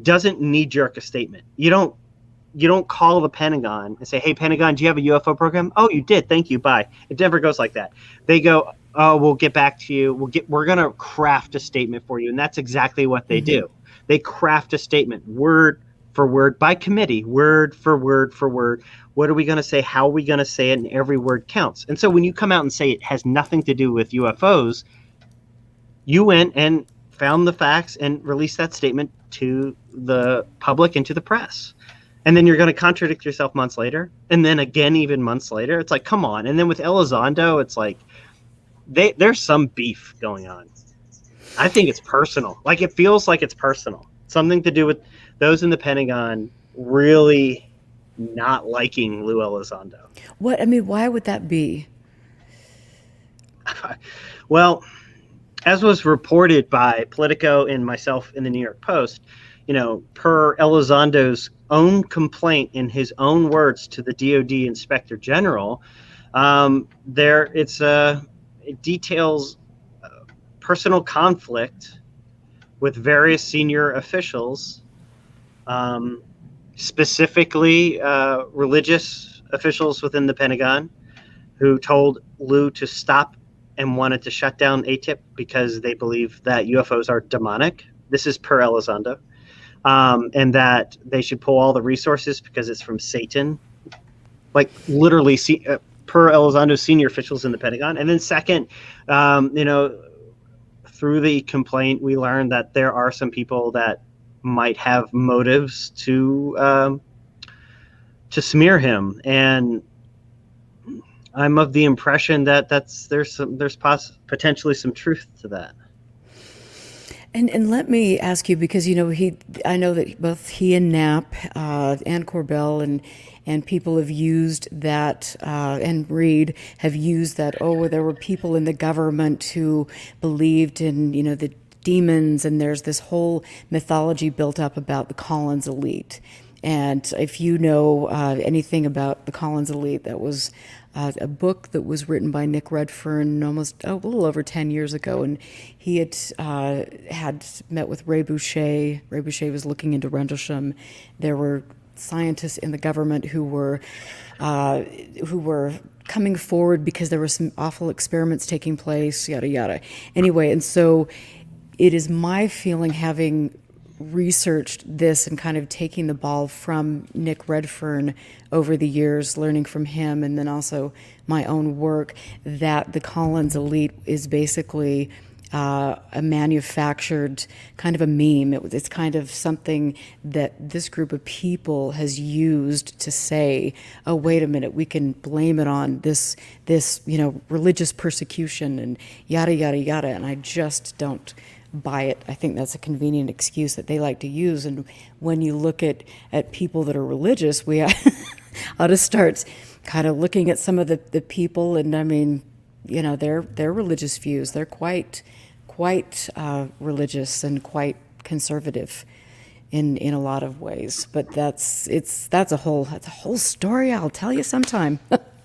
doesn't knee-jerk a statement. You don't call the Pentagon and say, hey, Pentagon, do you have a UFO program? Oh, you did. Thank you. Bye. It never goes like that. They go, oh, we'll get back to you. We're going to craft a statement for you. And that's exactly what they do. They craft a statement word for word by committee, word for word for word. What are we going to say? How are we going to say it? And every word counts. And so when you come out and say it has nothing to do with UFOs, you went and found the facts and released that statement to the public and to the press. And then you're going to contradict yourself months later, and then again even months later. It's like, come on. And then with Elizondo, it's like there's some beef going on. I think it's personal. Like, it feels like it's personal. Something to do with those in the Pentagon really not liking Lou Elizondo. Why would that be? Well, as was reported by Politico and myself in the New York Post, you know, per Elizondo's own complaint in his own words to the DoD Inspector General, it details personal conflict with various senior officials, specifically religious officials within the Pentagon, who told Lou to stop and wanted to shut down ATIP because they believe that UFOs are demonic. This is per Elizondo. And that they should pull all the resources because it's from Satan. Like literally, per Elizondo, senior officials in the Pentagon. And then second, through the complaint, we learned that there are some people that might have motives to smear him, and I'm of the impression that there's potentially some truth to that. And let me ask you, because I know that both he and Knapp and Corbell and people have used that, and Reed have used that. Oh, there were people in the government who believed in the demons, and there's this whole mythology built up about the Collins elite. And if you know anything about the Collins elite, that was a book that was written by Nick Redfern almost a little over 10 years ago, and he had met with Ray Boucher. Ray Boucher was looking into Rendlesham. There were scientists in the government who were coming forward because there were some awful experiments taking place, yada yada. Anyway, and so it is my feeling, having researched this and kind of taking the ball from Nick Redfern over the years, learning from him, and then also my own work, that the Collins elite is basically a manufactured kind of a meme. It's kind of something that this group of people has used to say, oh, wait a minute, we can blame it on this religious persecution and yada, yada, yada. And I just don't buy it. I think that's a convenient excuse that they like to use. And when you look at people that are religious, we ought to start kind of looking at some of the people. And I mean, their religious views, they're quite religious and quite conservative in a lot of ways. But that's a whole story I'll tell you sometime.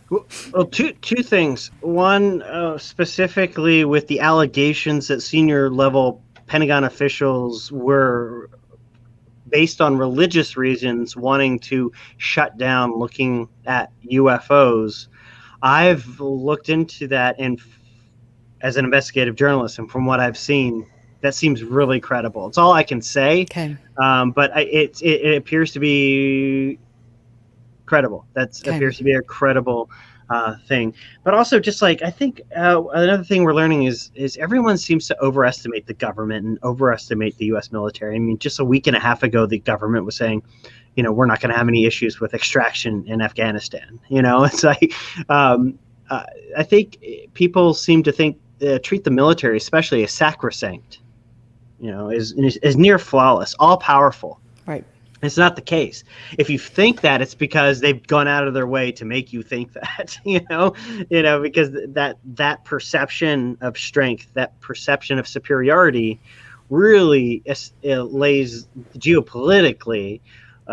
Well, two things. One, specifically with the allegations that senior level Pentagon officials were, based on religious reasons, wanting to shut down looking at UFOs. I've looked into that, and as an investigative journalist, and from what I've seen, that seems really credible. It's all I can say. Okay. But it appears to be credible. Appears to be a credible thing. But also, just like, I think another thing we're learning is everyone seems to overestimate the government and overestimate the U.S. military. I mean, just a week and a half ago, the government was saying, we're not going to have any issues with extraction in Afghanistan. It's like, I think people seem to treat the military, especially, as sacrosanct, is near flawless, all powerful. Right. It's not the case. If you think that, it's because they've gone out of their way to make you think that, because that perception of strength, that perception of superiority, really lays geopolitically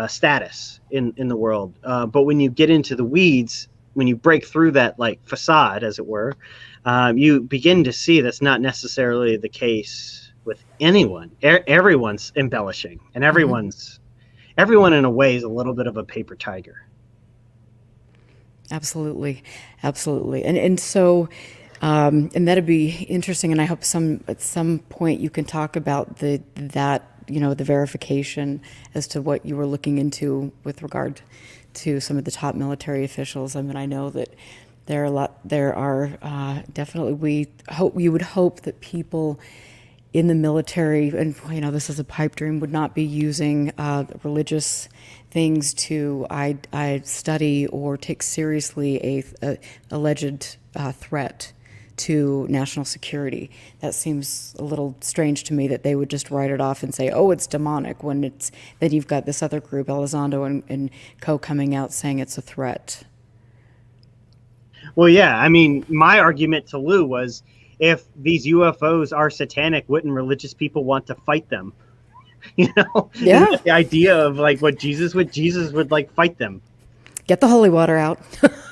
status in the world. But when you get into the weeds, when you break through that facade, as it were, you begin to see that's not necessarily the case with anyone. Everyone's embellishing, and everyone in a way is a little bit of a paper tiger. Absolutely. And so, and that'd be interesting. And I hope at some point you can talk about the verification as to what you were looking into with regard to some of the top military officials. I mean, I know that there are definitely, we would hope that people in the military, and this is a pipe dream, would not be using religious things to study or take seriously a alleged threat to national security. That seems a little strange to me, that they would just write it off and say, oh, it's demonic, when then you've got this other group, Elizondo and co, coming out saying it's a threat. Well, yeah, I mean, my argument to Lou was, if these UFOs are satanic, wouldn't religious people want to fight them? Yeah. The idea of what Jesus would fight them. Get the holy water out.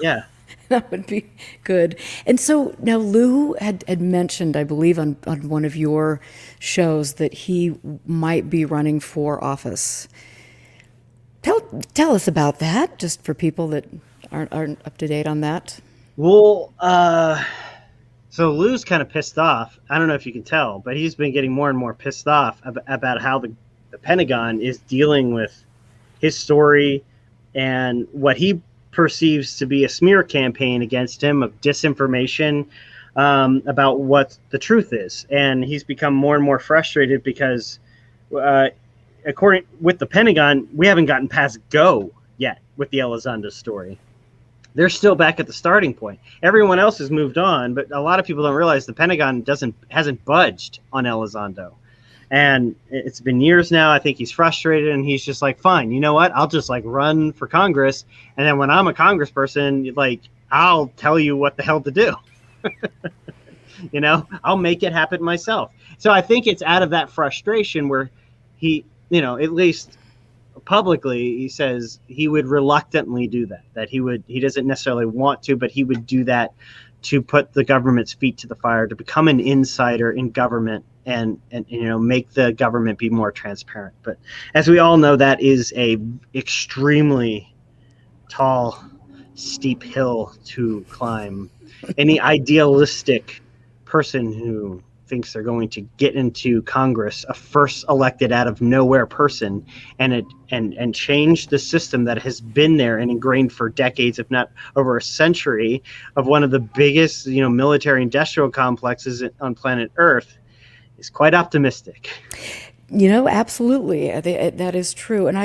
Yeah. That would be good. And so now Lou had mentioned, I believe, on one of your shows, that he might be running for office. Tell us about that, just for people that aren't up to date on that. Well, so Lou's kind of pissed off. I don't know if you can tell, but he's been getting more and more pissed off about how the Pentagon is dealing with his story and what he perceives to be a smear campaign against him of disinformation about what the truth is. And he's become more and more frustrated because, according with the Pentagon, we haven't gotten past go yet with the Elizondo story. They're still back at the starting point. Everyone else has moved on, but a lot of people don't realize the Pentagon hasn't budged on Elizondo. And it's been years now. I think he's frustrated, and he's just like, fine, you know what? I'll just like run for Congress, and then when I'm a congressperson, like I'll tell you what the hell to do. I'll make it happen myself. So I think it's out of that frustration where he, at least publicly, he says he would reluctantly do that he doesn't necessarily want to, but he would do that to put the government's feet to the fire, to become an insider in government and make the government be more transparent. But as we all know, that is a extremely tall, steep hill to climb. Any idealistic person who thinks they're going to get into Congress, a first elected out of nowhere person, and change the system that has been there and ingrained for decades, if not over a century, of one of the biggest, military industrial complexes on planet Earth, is quite optimistic. Absolutely. That is true. And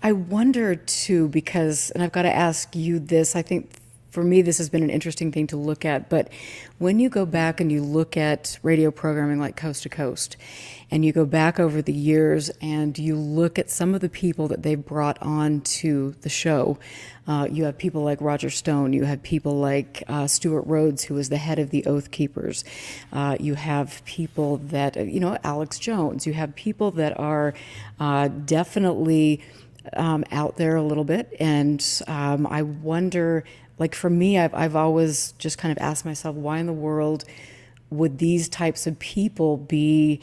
I wonder too, because, and I've got to ask you this, I think for me, this has been an interesting thing to look at. But when you go back and you look at radio programming like Coast to Coast, and you go back over the years and you look at some of the people that they've brought on to the show, you have people like Roger Stone, you have people like Stuart Rhodes, who was the head of the Oath Keepers. You have people that, Alex Jones, you have people that are definitely out there a little bit. And I wonder, like for me, I've always just kind of asked myself, why in the world would these types of people be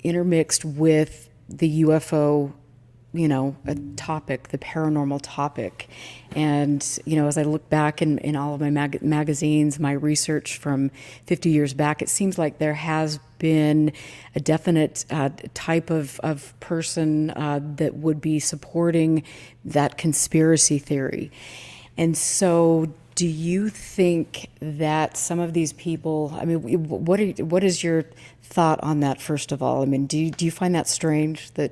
intermixed with the UFO, a topic, the paranormal topic? And, as I look back in all of my magazines, my research from 50 years back, it seems like there has been a definite type of person that would be supporting that conspiracy theory. And so do you think that some of these people, what is your thought on that, first of all? Do you find that strange that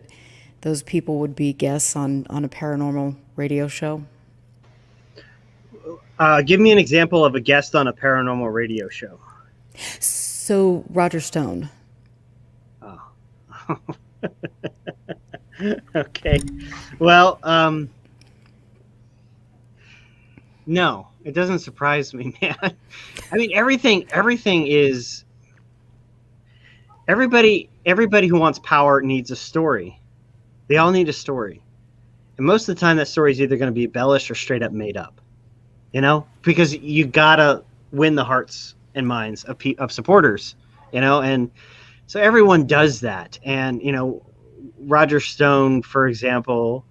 those people would be guests on a paranormal radio show? Give me an example of a guest on a paranormal radio show. So, Roger Stone. Oh. Okay. Well, no, it doesn't surprise me, man. Everything is, everybody who wants power needs a story. They all need a story. And most of the time that story is either going to be embellished or straight up made up, because you gotta win the hearts and minds of supporters, and so everyone does that. And, Roger Stone, for example,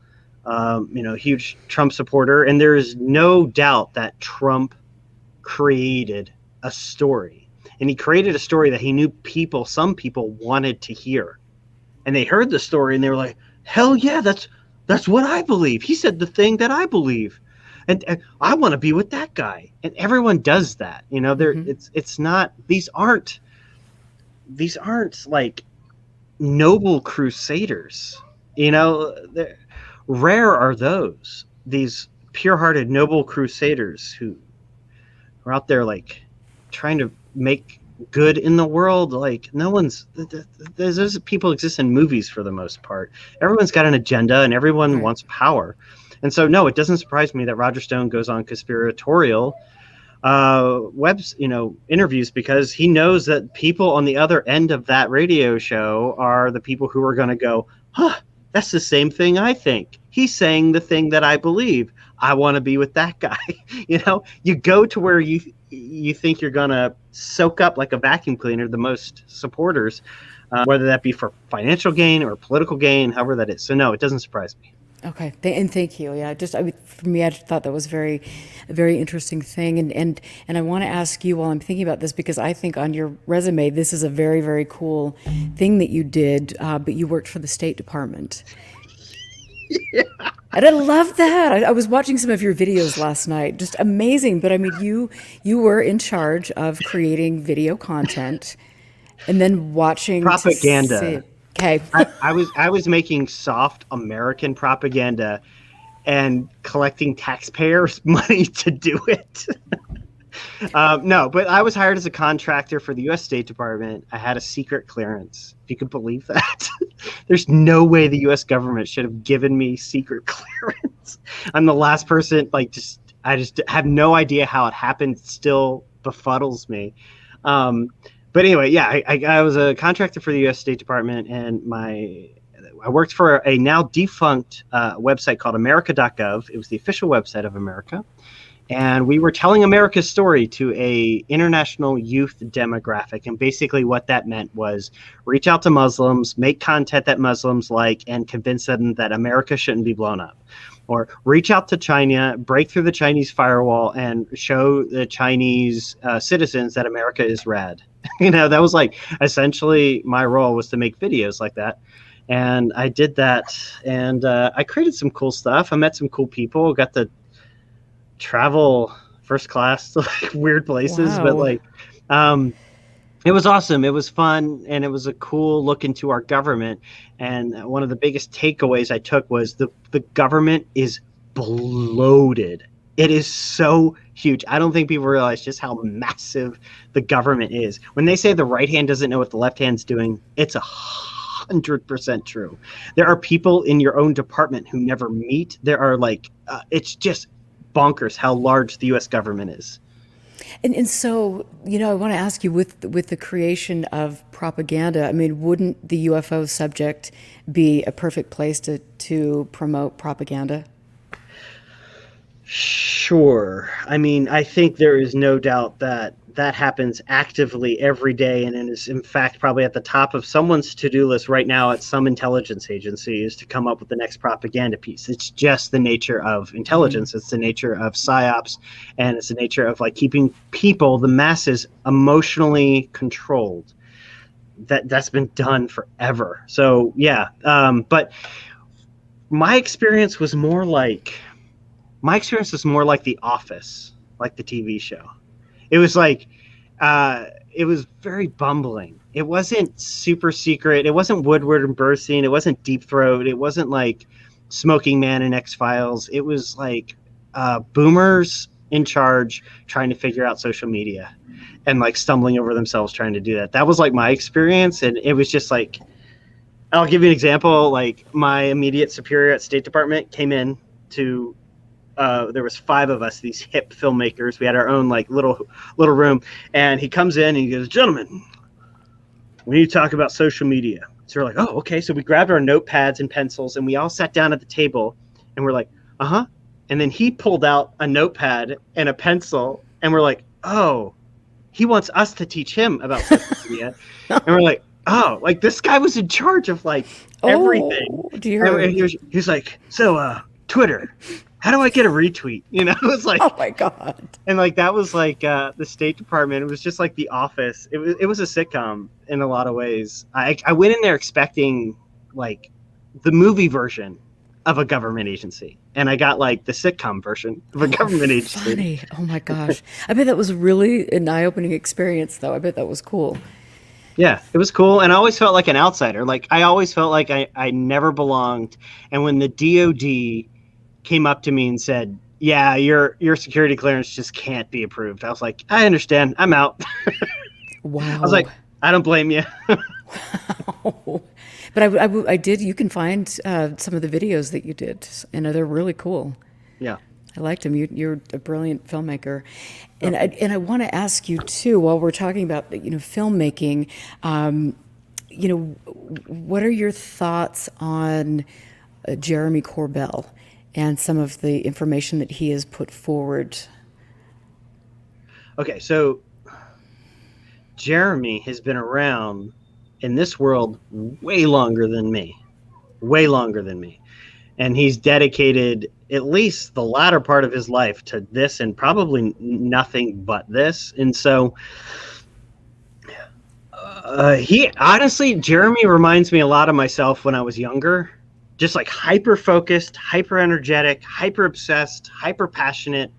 huge Trump supporter, and there is no doubt that Trump created a story, and he created a story that he knew some people wanted to hear, and they heard the story and they were like, hell yeah, that's what I believe. He said the thing that I believe, and I want to be with that guy. And everyone does that, it's not, these aren't like noble crusaders, rare are these pure-hearted noble crusaders who are out there like trying to make good in the world. Like, no one's, those people exist in movies for the most part. Everyone's got an agenda and everyone wants power. And so, no, it doesn't surprise me that Roger Stone goes on Conspiratorial interviews, because he knows that people on the other end of that radio show are the people who are going to go, that's the same thing I think. He's saying the thing that I believe. I want to be with that guy. You go to where you think you're going to soak up like a vacuum cleaner the most supporters, whether that be for financial gain or political gain, however that is. So no, it doesn't surprise me. Okay, and thank you. Yeah, just for me, I just thought that was a very interesting thing, and I want to ask you while I'm thinking about this because I think on your resume this is a very very cool thing that you did, but you worked for the State Department. And I love that. I was watching some of your videos last night, just amazing. But I mean, you were in charge of creating video content, and then watching to see. Propaganda. Okay, I was making soft American propaganda and collecting taxpayers' money to do it. No, but I was hired as a contractor for the U.S. State Department. I had a secret clearance. If you could believe that, there's no way the U.S. government should have given me secret clearance. I'm the last person. I just have no idea how it happened. It still befuddles me. But anyway, yeah, I was a contractor for the U.S. State Department, and I worked for a now defunct website called America.gov. It was the official website of America. And we were telling America's story to a international youth demographic. And basically what that meant was reach out to Muslims, make content that Muslims like, and convince them that America shouldn't be blown up. Or reach out to China, break through the Chinese firewall, and show the Chinese citizens that America is rad. That was like essentially my role, was to make videos like that. And I did that, and I created some cool stuff. I met some cool people, got to travel first class to weird places. wow. But it was awesome. It was fun, and it was a cool look into our government. And one of the biggest takeaways I took was the government is bloated. It is so huge. I don't think people realize just how massive the government is. When they say the right hand doesn't know what the left hand's doing, it's 100% true. There are people in your own department who never meet. There are it's just bonkers how large the U.S. government is. And so, I want to ask you with the creation of propaganda, I mean, wouldn't the UFO subject be a perfect place to promote propaganda? Sure. I mean, I think there is no doubt that happens actively every day, and it is in fact probably at the top of someone's to-do list right now at some intelligence agency, is to come up with the next propaganda piece. It's just the nature of intelligence. Mm-hmm. It's the nature of psyops, and it's the nature of keeping people, the masses, emotionally controlled. That's been done forever. So yeah, but my experience was more like The Office, like the TV show. It was it was very bumbling. It wasn't super secret. It wasn't Woodward and Bernstein. It wasn't Deep Throat. It wasn't like Smoking Man and X-Files. It was boomers in charge trying to figure out social media and stumbling over themselves trying to do that. That was my experience. And it was just I'll give you an example. My immediate superior at State Department came in to there was 5 of us, these hip filmmakers. We had our own little room, and he comes in and he goes, "Gentlemen, we need to talk about social media." So we're like, "Oh, okay." So we grabbed our notepads and pencils, and we all sat down at the table, and we're like, "Uh-huh." And then he pulled out a notepad and a pencil, and we're like, "Oh, he wants us to teach him about social media." And we're like, "Oh, this guy was in charge of everything." Oh, dear. And he was like, "So, Twitter, how do I get a retweet?" It was oh my God. And that was the State Department. It was just like The Office. It was a sitcom in a lot of ways. I went in there expecting the movie version of a government agency, and I got the sitcom version of a government agency. Funny. Oh my gosh. I bet that was really an eye-opening experience, though. I bet that was cool. Yeah, it was cool, and I always felt like an outsider. I always felt like I never belonged. And when the DOD came up to me and said, "Yeah, your security clearance just can't be approved," I was like, "I understand. I'm out." Wow. I was like, "I don't blame you." Wow. But I did. You can find some of the videos that you did, and they're really cool. Yeah, I liked them. You're a brilliant filmmaker, and I want to ask you too. While we're talking about filmmaking, what are your thoughts on Jeremy Corbell and some of the information that he has put forward? Okay, so Jeremy has been around in this world way longer than me. and he's dedicated at least the latter part of his life to this and probably nothing but this. And so he honestly, Jeremy reminds me a lot of myself when I was younger, just like hyper focused, hyper energetic, hyper obsessed, hyper passionate.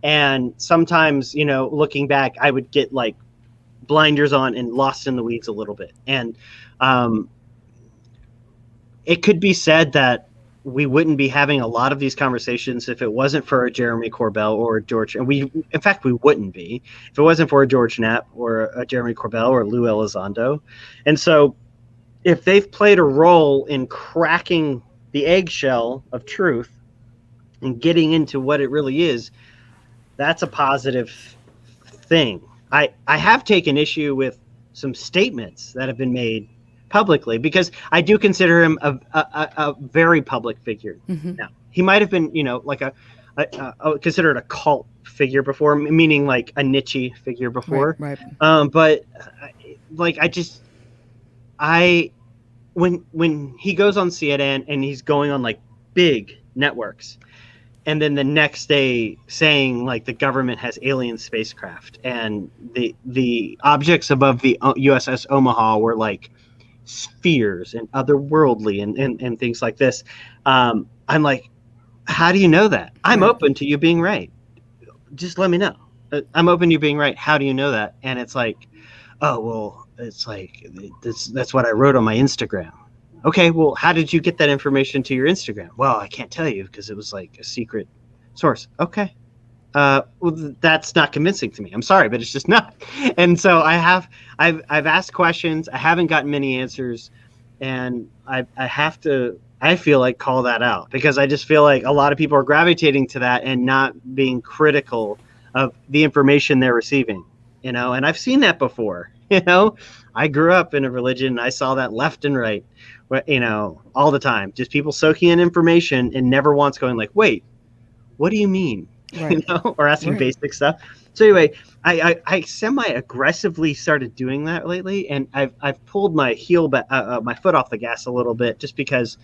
And sometimes, you know, looking back, I would get like blinders on and lost in the weeds a little bit. And it could be said that we wouldn't be having a lot of these conversations if it wasn't for a Jeremy Corbell or a George. And in fact, we wouldn't be if it wasn't for a George Knapp or a Jeremy Corbell or Lou Elizondo. And so if they've played a role in cracking the eggshell of truth and getting into what it really is, that's a positive thing. I have taken issue with some statements that have been made publicly, because I do consider him a very public figure. Mm-hmm. Now, he might have been, you know, like considered a cult figure before, meaning like a niche figure before. Right. But like, when he goes on CNN and he's going on like big networks, and then the next day saying like the government has alien spacecraft and the objects above the USS Omaha were like spheres and otherworldly and things like this. I'm like, how do you know that? I'm open to you being right. Just let me know. I'm open to you being right. How do you know that? And it's like, oh, well, it's like, that's what I wrote on my Instagram. Okay, well, how did you get that information to your Instagram? Well, I can't tell you because it was like a secret source. Okay. Well, that's not convincing to me. I'm sorry, but it's just not. And so I've asked questions. I haven't gotten many answers, and I feel like call that out, because I just feel like a lot of people are gravitating to that and not being critical of the information they're receiving, you know. And I've seen that before. You know, I grew up in a religion, and I saw that left and right, you know, all the time. Just people soaking in information and never once going like, wait, what do you mean? Right. You know, or asking basic stuff. So anyway, I semi-aggressively started doing that lately, and I've pulled my my foot off the gas a little bit, just because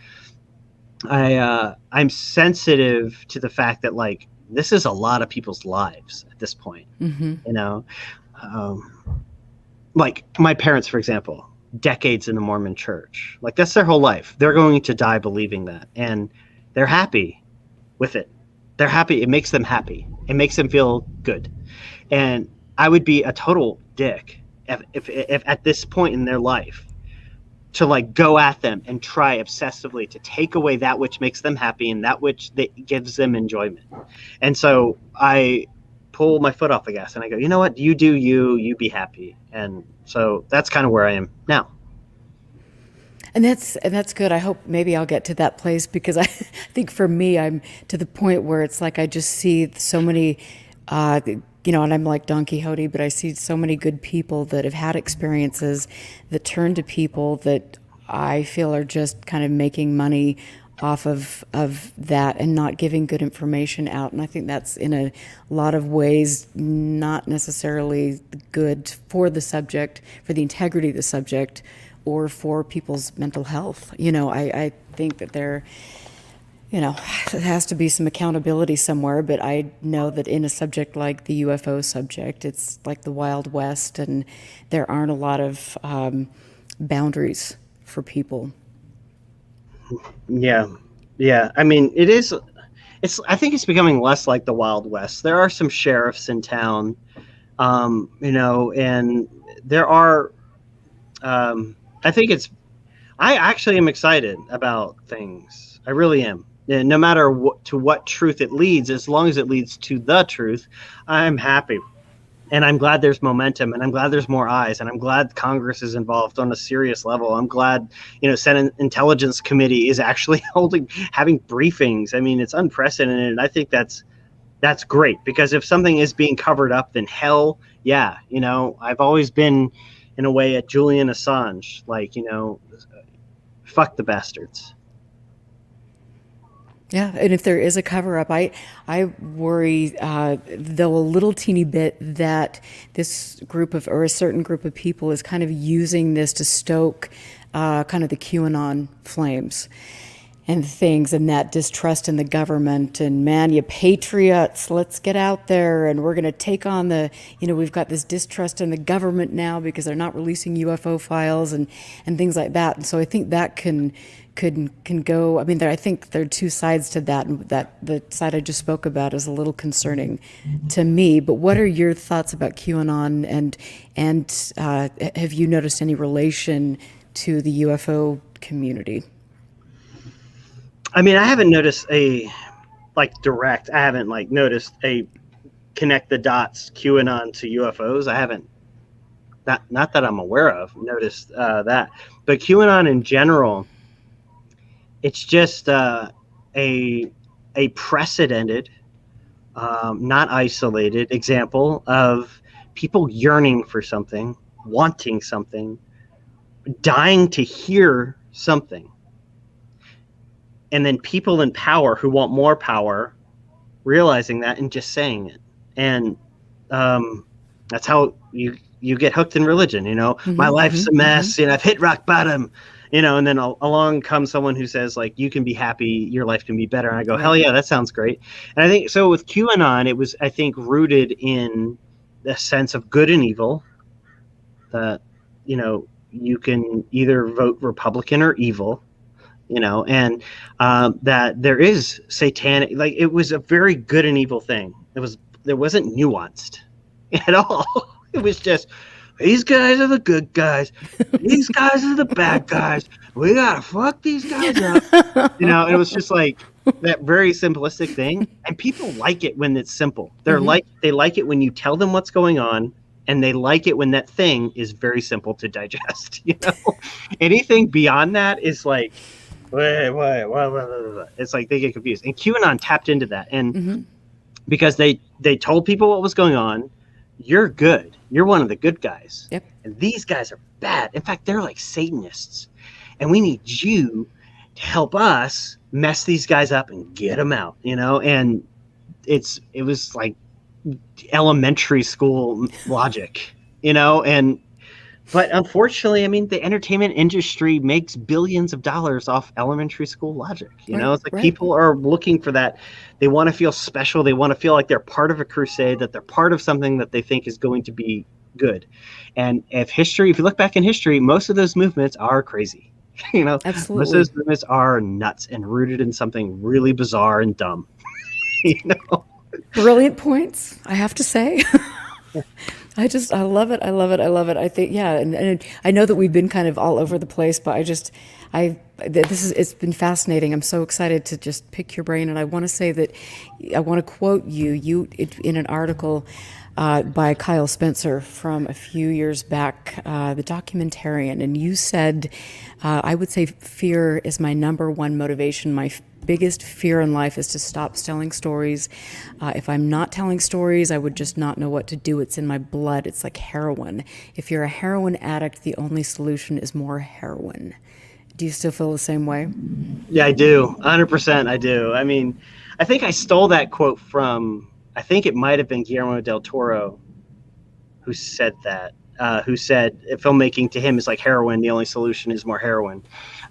I'm sensitive to the fact that like this is a lot of people's lives at this point. Mm-hmm. You know, like my parents, for example, decades in the Mormon church, like that's their whole life. They're going to die believing that, and they're happy with it. They're happy. It makes them happy. It makes them feel good. And I would be a total dick if at this point in their life to like go at them and try obsessively to take away that which makes them happy and that which gives them enjoyment. And so I pull my foot off the gas and I go, you know what? You do you be happy. And so that's kind of where I am now. And that's good. I hope maybe I'll get to that place, because I think for me, I'm to the point where it's like I just see so many, you know, and I'm like Don Quixote, but I see so many good people that have had experiences that turn to people that I feel are just kind of making money off of that and not giving good information out. And I think that's in a lot of ways not necessarily good for the subject, for the integrity of the subject, or for people's mental health. You know, I think that there has to be some accountability somewhere, but I know that in a subject like the UFO subject, it's like the Wild West, and there aren't a lot of boundaries for people. Yeah. I mean, I think it's becoming less like the Wild West. There are some sheriffs in town, you know, and there are, I actually am excited about things. I really am. And no matter to what truth it leads, as long as it leads to the truth, I'm happy. And I'm glad there's momentum, and I'm glad there's more eyes, and I'm glad Congress is involved on a serious level. I'm glad, you know, Senate Intelligence Committee is actually having briefings. I mean, it's unprecedented. And I think that's great, because if something is being covered up, then hell yeah. You know, I've always been, in a way, at Julian Assange, like, you know, fuck the bastards. Yeah, and if there is a cover-up, I worry, though, a little teeny bit, that this group of, or a certain group of people is kind of using this to stoke kind of the QAnon flames. and things, and that distrust in the government, and man, you patriots, let's get out there and we're going to take on we've got this distrust in the government now because they're not releasing UFO files and things like that. And so I think that can go. I mean, I think there are two sides to that, and that the side I just spoke about is a little concerning to me. But what are your thoughts about QAnon, and have you noticed any relation to the UFO community? I mean, I haven't noticed I haven't noticed a connect the dots QAnon to UFOs. I haven't, not that I'm aware of, noticed that. But QAnon in general, it's just a precedented, not isolated example of people yearning for something, wanting something, dying to hear something. And then people in power who want more power realizing that and just saying it. And that's how you get hooked in religion, my life's a mess and I've hit rock bottom, and then along comes someone who says, like, you can be happy, your life can be better. And I go, hell yeah, that sounds great. And I think so with QAnon, it was, I think, rooted in the sense of good and evil, that, you can either vote Republican or evil, and that there is satanic, like, it was a very good and evil thing. There wasn't nuanced at all. It was just, these guys are the good guys, these guys are the bad guys, we gotta fuck these guys up. It was just like that very simplistic thing, and people like it when it's simple. They like it when you tell them what's going on, and they like it when that thing is very simple to digest. Anything beyond that is like, it's like they get confused. And QAnon tapped into that, and because they told people what was going on. You're good. You're one of the good guys. Yep. And these guys are bad. In fact, they're like Satanists, and we need you to help us mess these guys up and get them out. And it was like elementary school logic. But unfortunately, I mean, the entertainment industry makes billions of dollars off elementary school logic. It's like people are looking for that. They want to feel special. They want to feel like they're part of a crusade, that they're part of something that they think is going to be good. And if you look back in history, most of those movements are crazy. Absolutely. Most of those movements are nuts and rooted in something really bizarre and dumb. Brilliant points, I have to say. I love it. I love it. I love it. I think, yeah. And I know that we've been kind of all over the place, but it's been fascinating. I'm so excited to just pick your brain. And I want to say that I want to quote you in an article by Kyle Spencer from a few years back, the documentarian. And you said, I would say fear is my number one motivation. My biggest fear in life is to stop telling stories. If I'm not telling stories, I would just not know what to do. It's in my blood. It's like heroin. If you're a heroin addict, the only solution is more heroin. Do you still feel the same way? Yeah, I do. 100% I do. I mean, I think I stole that quote from, I think it might have been Guillermo del Toro who said that, who said filmmaking to him is like heroin. The only solution is more heroin.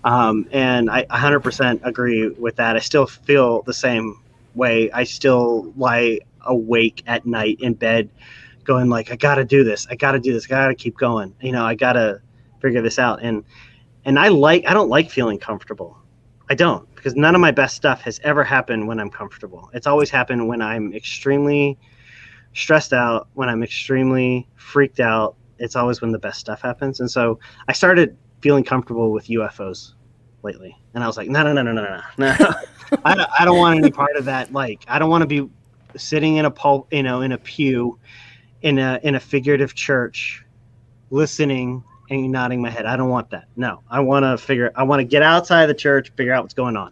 And I 100% agree with that. I still feel the same way. I still lie awake at night in bed going like, I got to do this. I got to do this. I got to keep going. I got to figure this out. And I don't like feeling comfortable. I don't, because none of my best stuff has ever happened when I'm comfortable. It's always happened when I'm extremely stressed out, when I'm extremely freaked out. It's always when the best stuff happens. And so I started feeling comfortable with UFOs lately, and I was like, no. I don't want any part of that. Like, I don't want to be sitting in a pew in a figurative church, listening and nodding my head. I don't want that. No, I want to get outside of the church, figure out what's going on.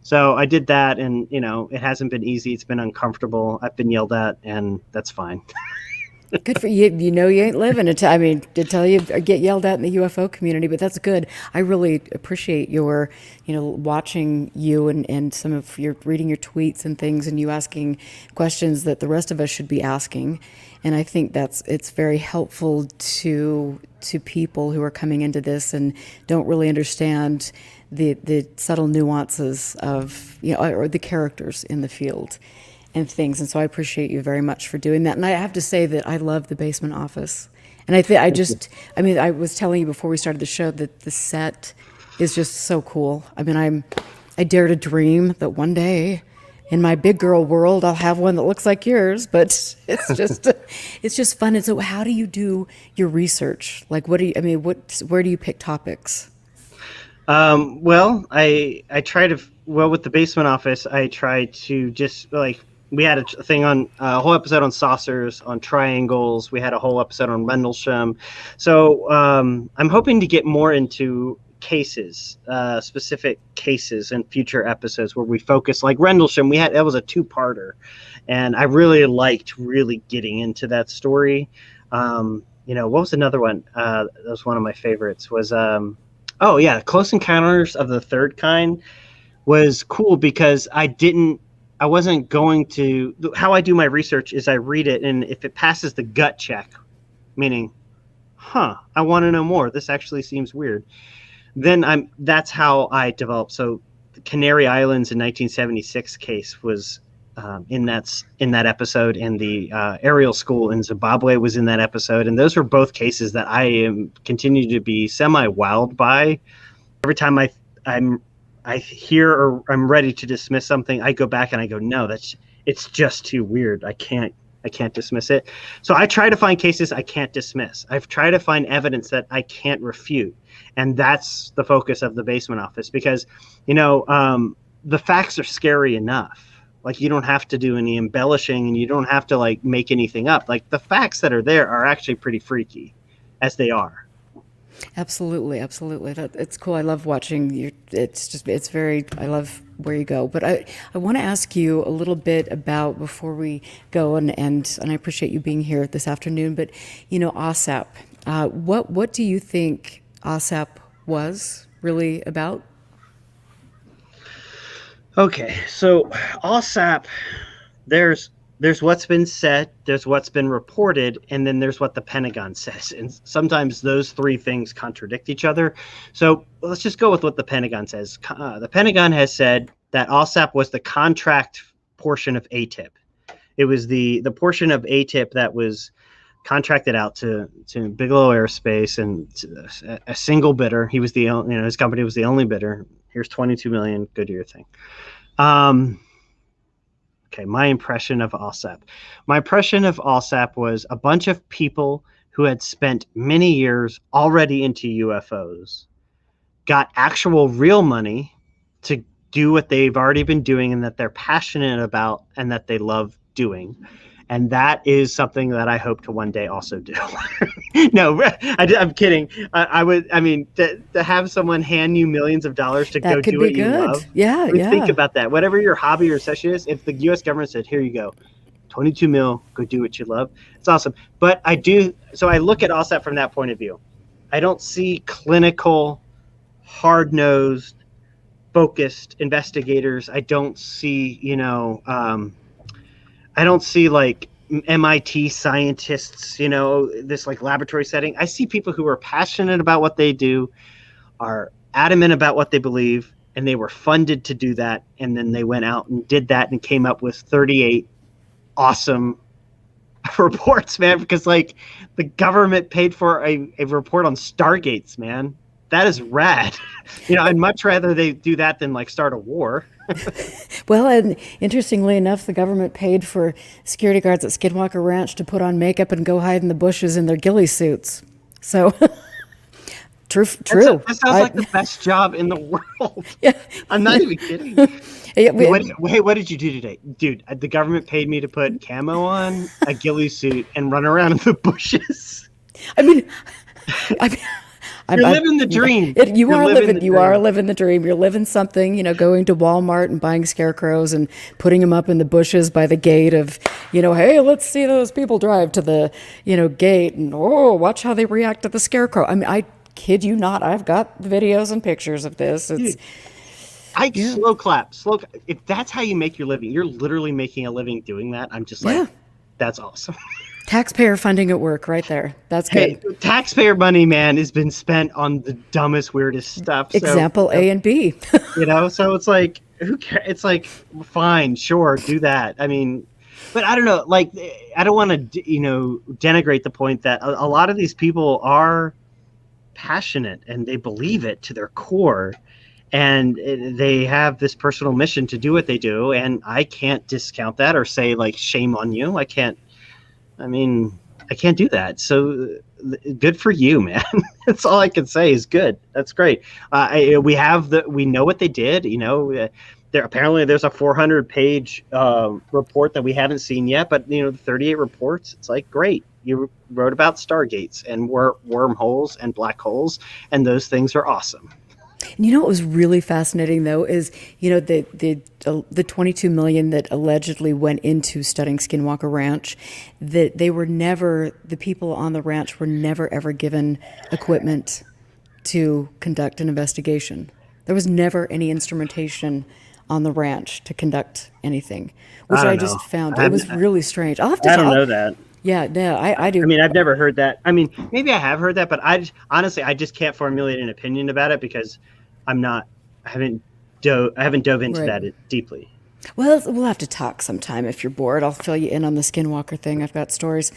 So I did that, and it hasn't been easy. It's been uncomfortable. I've been yelled at, and that's fine. Good for you. You ain't living it. I mean, to tell you, get yelled at in the UFO community, but that's good. I really appreciate your, watching you and some of your reading your tweets and things, and you asking questions that the rest of us should be asking. And I think it's very helpful to people who are coming into this and don't really understand the subtle nuances of, or the characters in the field and things. And so I appreciate you very much for doing that. And I have to say that I love the Basement Office. And I was telling you before we started the show that the set is just so cool. I mean, I dare to dream that one day in my big girl world, I'll have one that looks like yours, but it's just fun. And so how do you do your research? Like, where do you pick topics? Well, I try to, with the Basement Office, I try to just like, we had a thing on a whole episode on saucers, on triangles. We had a whole episode on Rendlesham. So I'm hoping to get more into cases, specific cases in future episodes where we focus, like Rendlesham. That was a 2-parter, and I really liked getting into that story. What was another one? That was one of my favorites. Was Close Encounters of the Third Kind was cool because I wasn't going to. How I do my research is I read it, and if it passes the gut check, meaning, I want to know more. This actually seems weird. Then that's how I developed. So the Canary Islands in 1976 case was in that episode, and the aerial school in Zimbabwe was in that episode, and those were both cases that I continue to be semi-wowed by. Every time I hear or I'm ready to dismiss something, I go back and I go, no, it's just too weird. I can't dismiss it. So I try to find cases I can't dismiss. I've tried to find evidence that I can't refute. And that's the focus of the Basement Office, because, the facts are scary enough. Like, you don't have to do any embellishing, and you don't have to like make anything up. Like, the facts that are there are actually pretty freaky as they are. Absolutely. It's cool. I love watching you. I love where you go. But I want to ask you a little bit about, before we go, and I appreciate you being here this afternoon, but, OSAP. What do you think OSAP was really about? Okay, so OSAP, there's what's been said, there's what's been reported, and then there's what the Pentagon says. And sometimes those three things contradict each other. So let's just go with what the Pentagon says. The Pentagon has said that OSAP was the contract portion of ATIP. It was the portion of ATIP that was contracted out to Bigelow Aerospace, and a single bidder. He was his company was the only bidder. Here's $22 million. Go do your thing. Okay, my impression of OSAP. My impression of OSAP was a bunch of people who had spent many years already into UFOs, got actual real money to do what they've already been doing and that they're passionate about and that they love doing. And that is something that I hope to one day also do. No, I'm kidding. To have someone hand you millions of dollars to go do what you love. Yeah. Think about that. Whatever your hobby or session is, if the U.S. government said, here you go, 22 mil, go do what you love, it's awesome. But I look at OSAP from that point of view. I don't see clinical, hard-nosed, focused investigators. I don't see, I don't see like MIT scientists, this like laboratory setting. I see people who are passionate about what they do, are adamant about what they believe, and they were funded to do that. And then they went out and did that and came up with 38 awesome reports, man, because like the government paid for a report on Stargates, man. That is rad. I'd much rather they do that than like start a war. Well, and interestingly enough, the government paid for security guards at Skinwalker Ranch to put on makeup and go hide in the bushes in their ghillie suits. So, true. That sounds like the best job in the world. Yeah. I'm not even kidding. What did you do today? Dude, the government paid me to put camo on, a ghillie suit, and run around in the bushes. You're living the dream. You are living the dream. You're living something, going to Walmart and buying scarecrows and putting them up in the bushes by the gate of, hey, let's see those people drive to the, gate, and watch how they react to the scarecrow. I kid you not. I've got videos and pictures of this. Slow clap. If that's how you make your living, you're literally making a living doing that. I'm just like, that's awesome. Taxpayer funding at work right there. That's Hey, good. taxpayer money, man, has been spent on the dumbest, weirdest stuff. So, Example A and B. so it's like, who cares? It's like, fine, sure, do that. I mean, but I don't know. Like, I don't want to, denigrate the point that a lot of these people are passionate and they believe it to their core, and they have this personal mission to do what they do. And I can't discount that or say like, shame on you. I can't. I mean, I can't do that. So good for you, man. That's all I can say is good. That's great. We know what they did. There's a 400-page report that we haven't seen yet, but the 38 reports. It's like, great. You wrote about stargates and wormholes and black holes, and those things are awesome. And what was really fascinating though is, the 22 million that allegedly went into studying Skinwalker Ranch, that the people on the ranch were never ever given equipment to conduct an investigation. There was never any instrumentation on the ranch to conduct anything, which I just found it was really strange. I'll have to. I don't know that. Yeah, no, I do. I mean, I've never heard that. I mean, maybe I have heard that, but honestly, I just can't formulate an opinion about it because I haven't dove into that deeply. Well, we'll have to talk sometime if you're bored. I'll fill you in on the Skinwalker thing. I've got stories.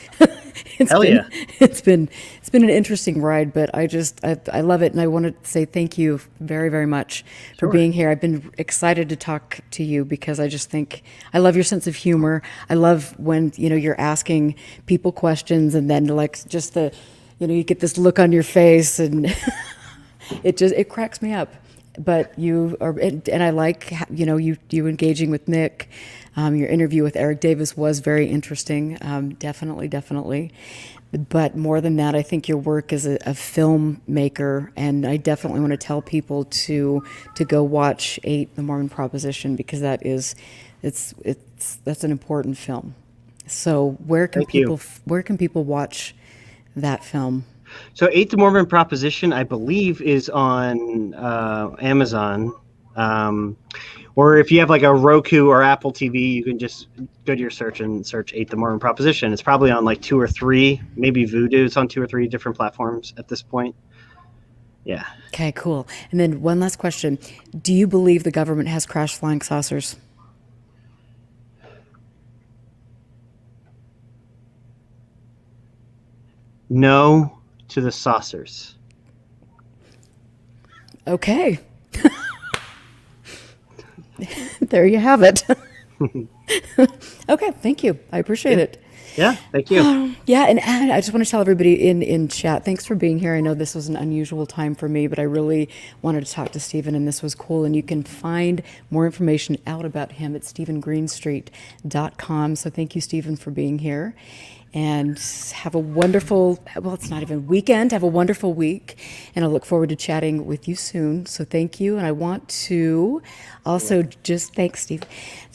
Yeah. It's been an interesting ride, but I love it, and I want to say thank you very, very much for being here. I've been excited to talk to you because I just think I love your sense of humor. I love when you're asking people questions, and then like just you get this look on your face, and it cracks me up. But you are, and I like you engaging with Nick. Your interview with Eric Davis was very interesting. Definitely. But more than that, I think your work as a filmmaker, and I definitely want to tell people to go watch 8, The Mormon Proposition, because that's an important film. So where can people watch that film? So 8, The Mormon Proposition, I believe, is on Amazon. Or if you have like a Roku or Apple TV, you can just go to your search and search 8, The Mormon Proposition. It's probably on like 2 or 3, maybe Vudu. It's on 2 or 3 different platforms at this point. Yeah. Okay, cool. And then one last question. Do you believe the government has crashed flying saucers? No to the saucers. Okay. There you have it. Okay, thank you. I appreciate it. Yeah, thank you. Yeah, and I just want to tell everybody in chat, thanks for being here. I know this was an unusual time for me, but I really wanted to talk to Stephen, and this was cool. And you can find more information out about him at stephengreenstreet.com. So thank you, Stephen, for being here. And have a wonderful, it's not even weekend, have a wonderful week. And I look forward to chatting with you soon. So thank you. And I want to also thanks, Steve.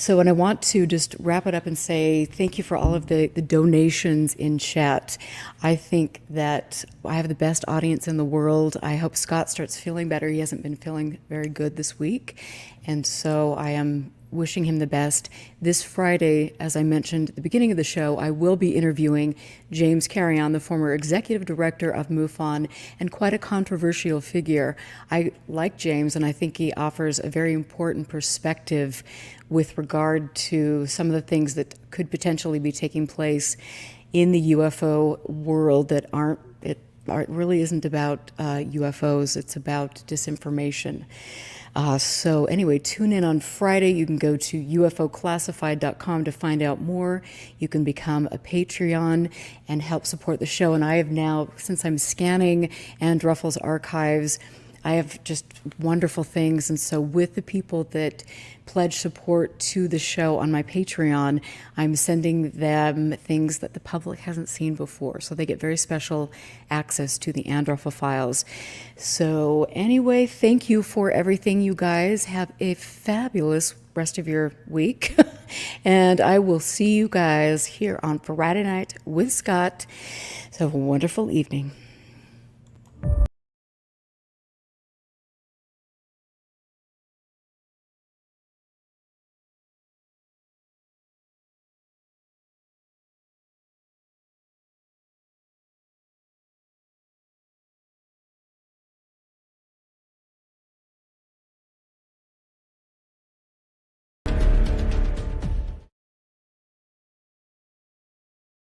And I want to just wrap it up and say thank you for all of the donations in chat. I think that I have the best audience in the world. I hope Scott starts feeling better. He hasn't been feeling very good this week. And so I am wishing him the best. This Friday, as I mentioned at the beginning of the show, I will be interviewing James Carrion, the former executive director of MUFON, and quite a controversial figure. I like James, and I think he offers a very important perspective with regard to some of the things that could potentially be taking place in the UFO world that it really isn't about UFOs, it's about disinformation. So anyway, tune in on Friday. You can go to UFOClassified.com to find out more. You can become a Patreon and help support the show. And I have now, since I'm scanning Ann Ruffles' archives, I have just wonderful things. And so with the people that pledge support to the show on my Patreon, I'm sending them things that the public hasn't seen before. So they get very special access to the Ann Ruffles files. So anyway, thank you for everything, you guys. Have a fabulous rest of your week. And I will see you guys here on Friday night with Scott. So have a wonderful evening.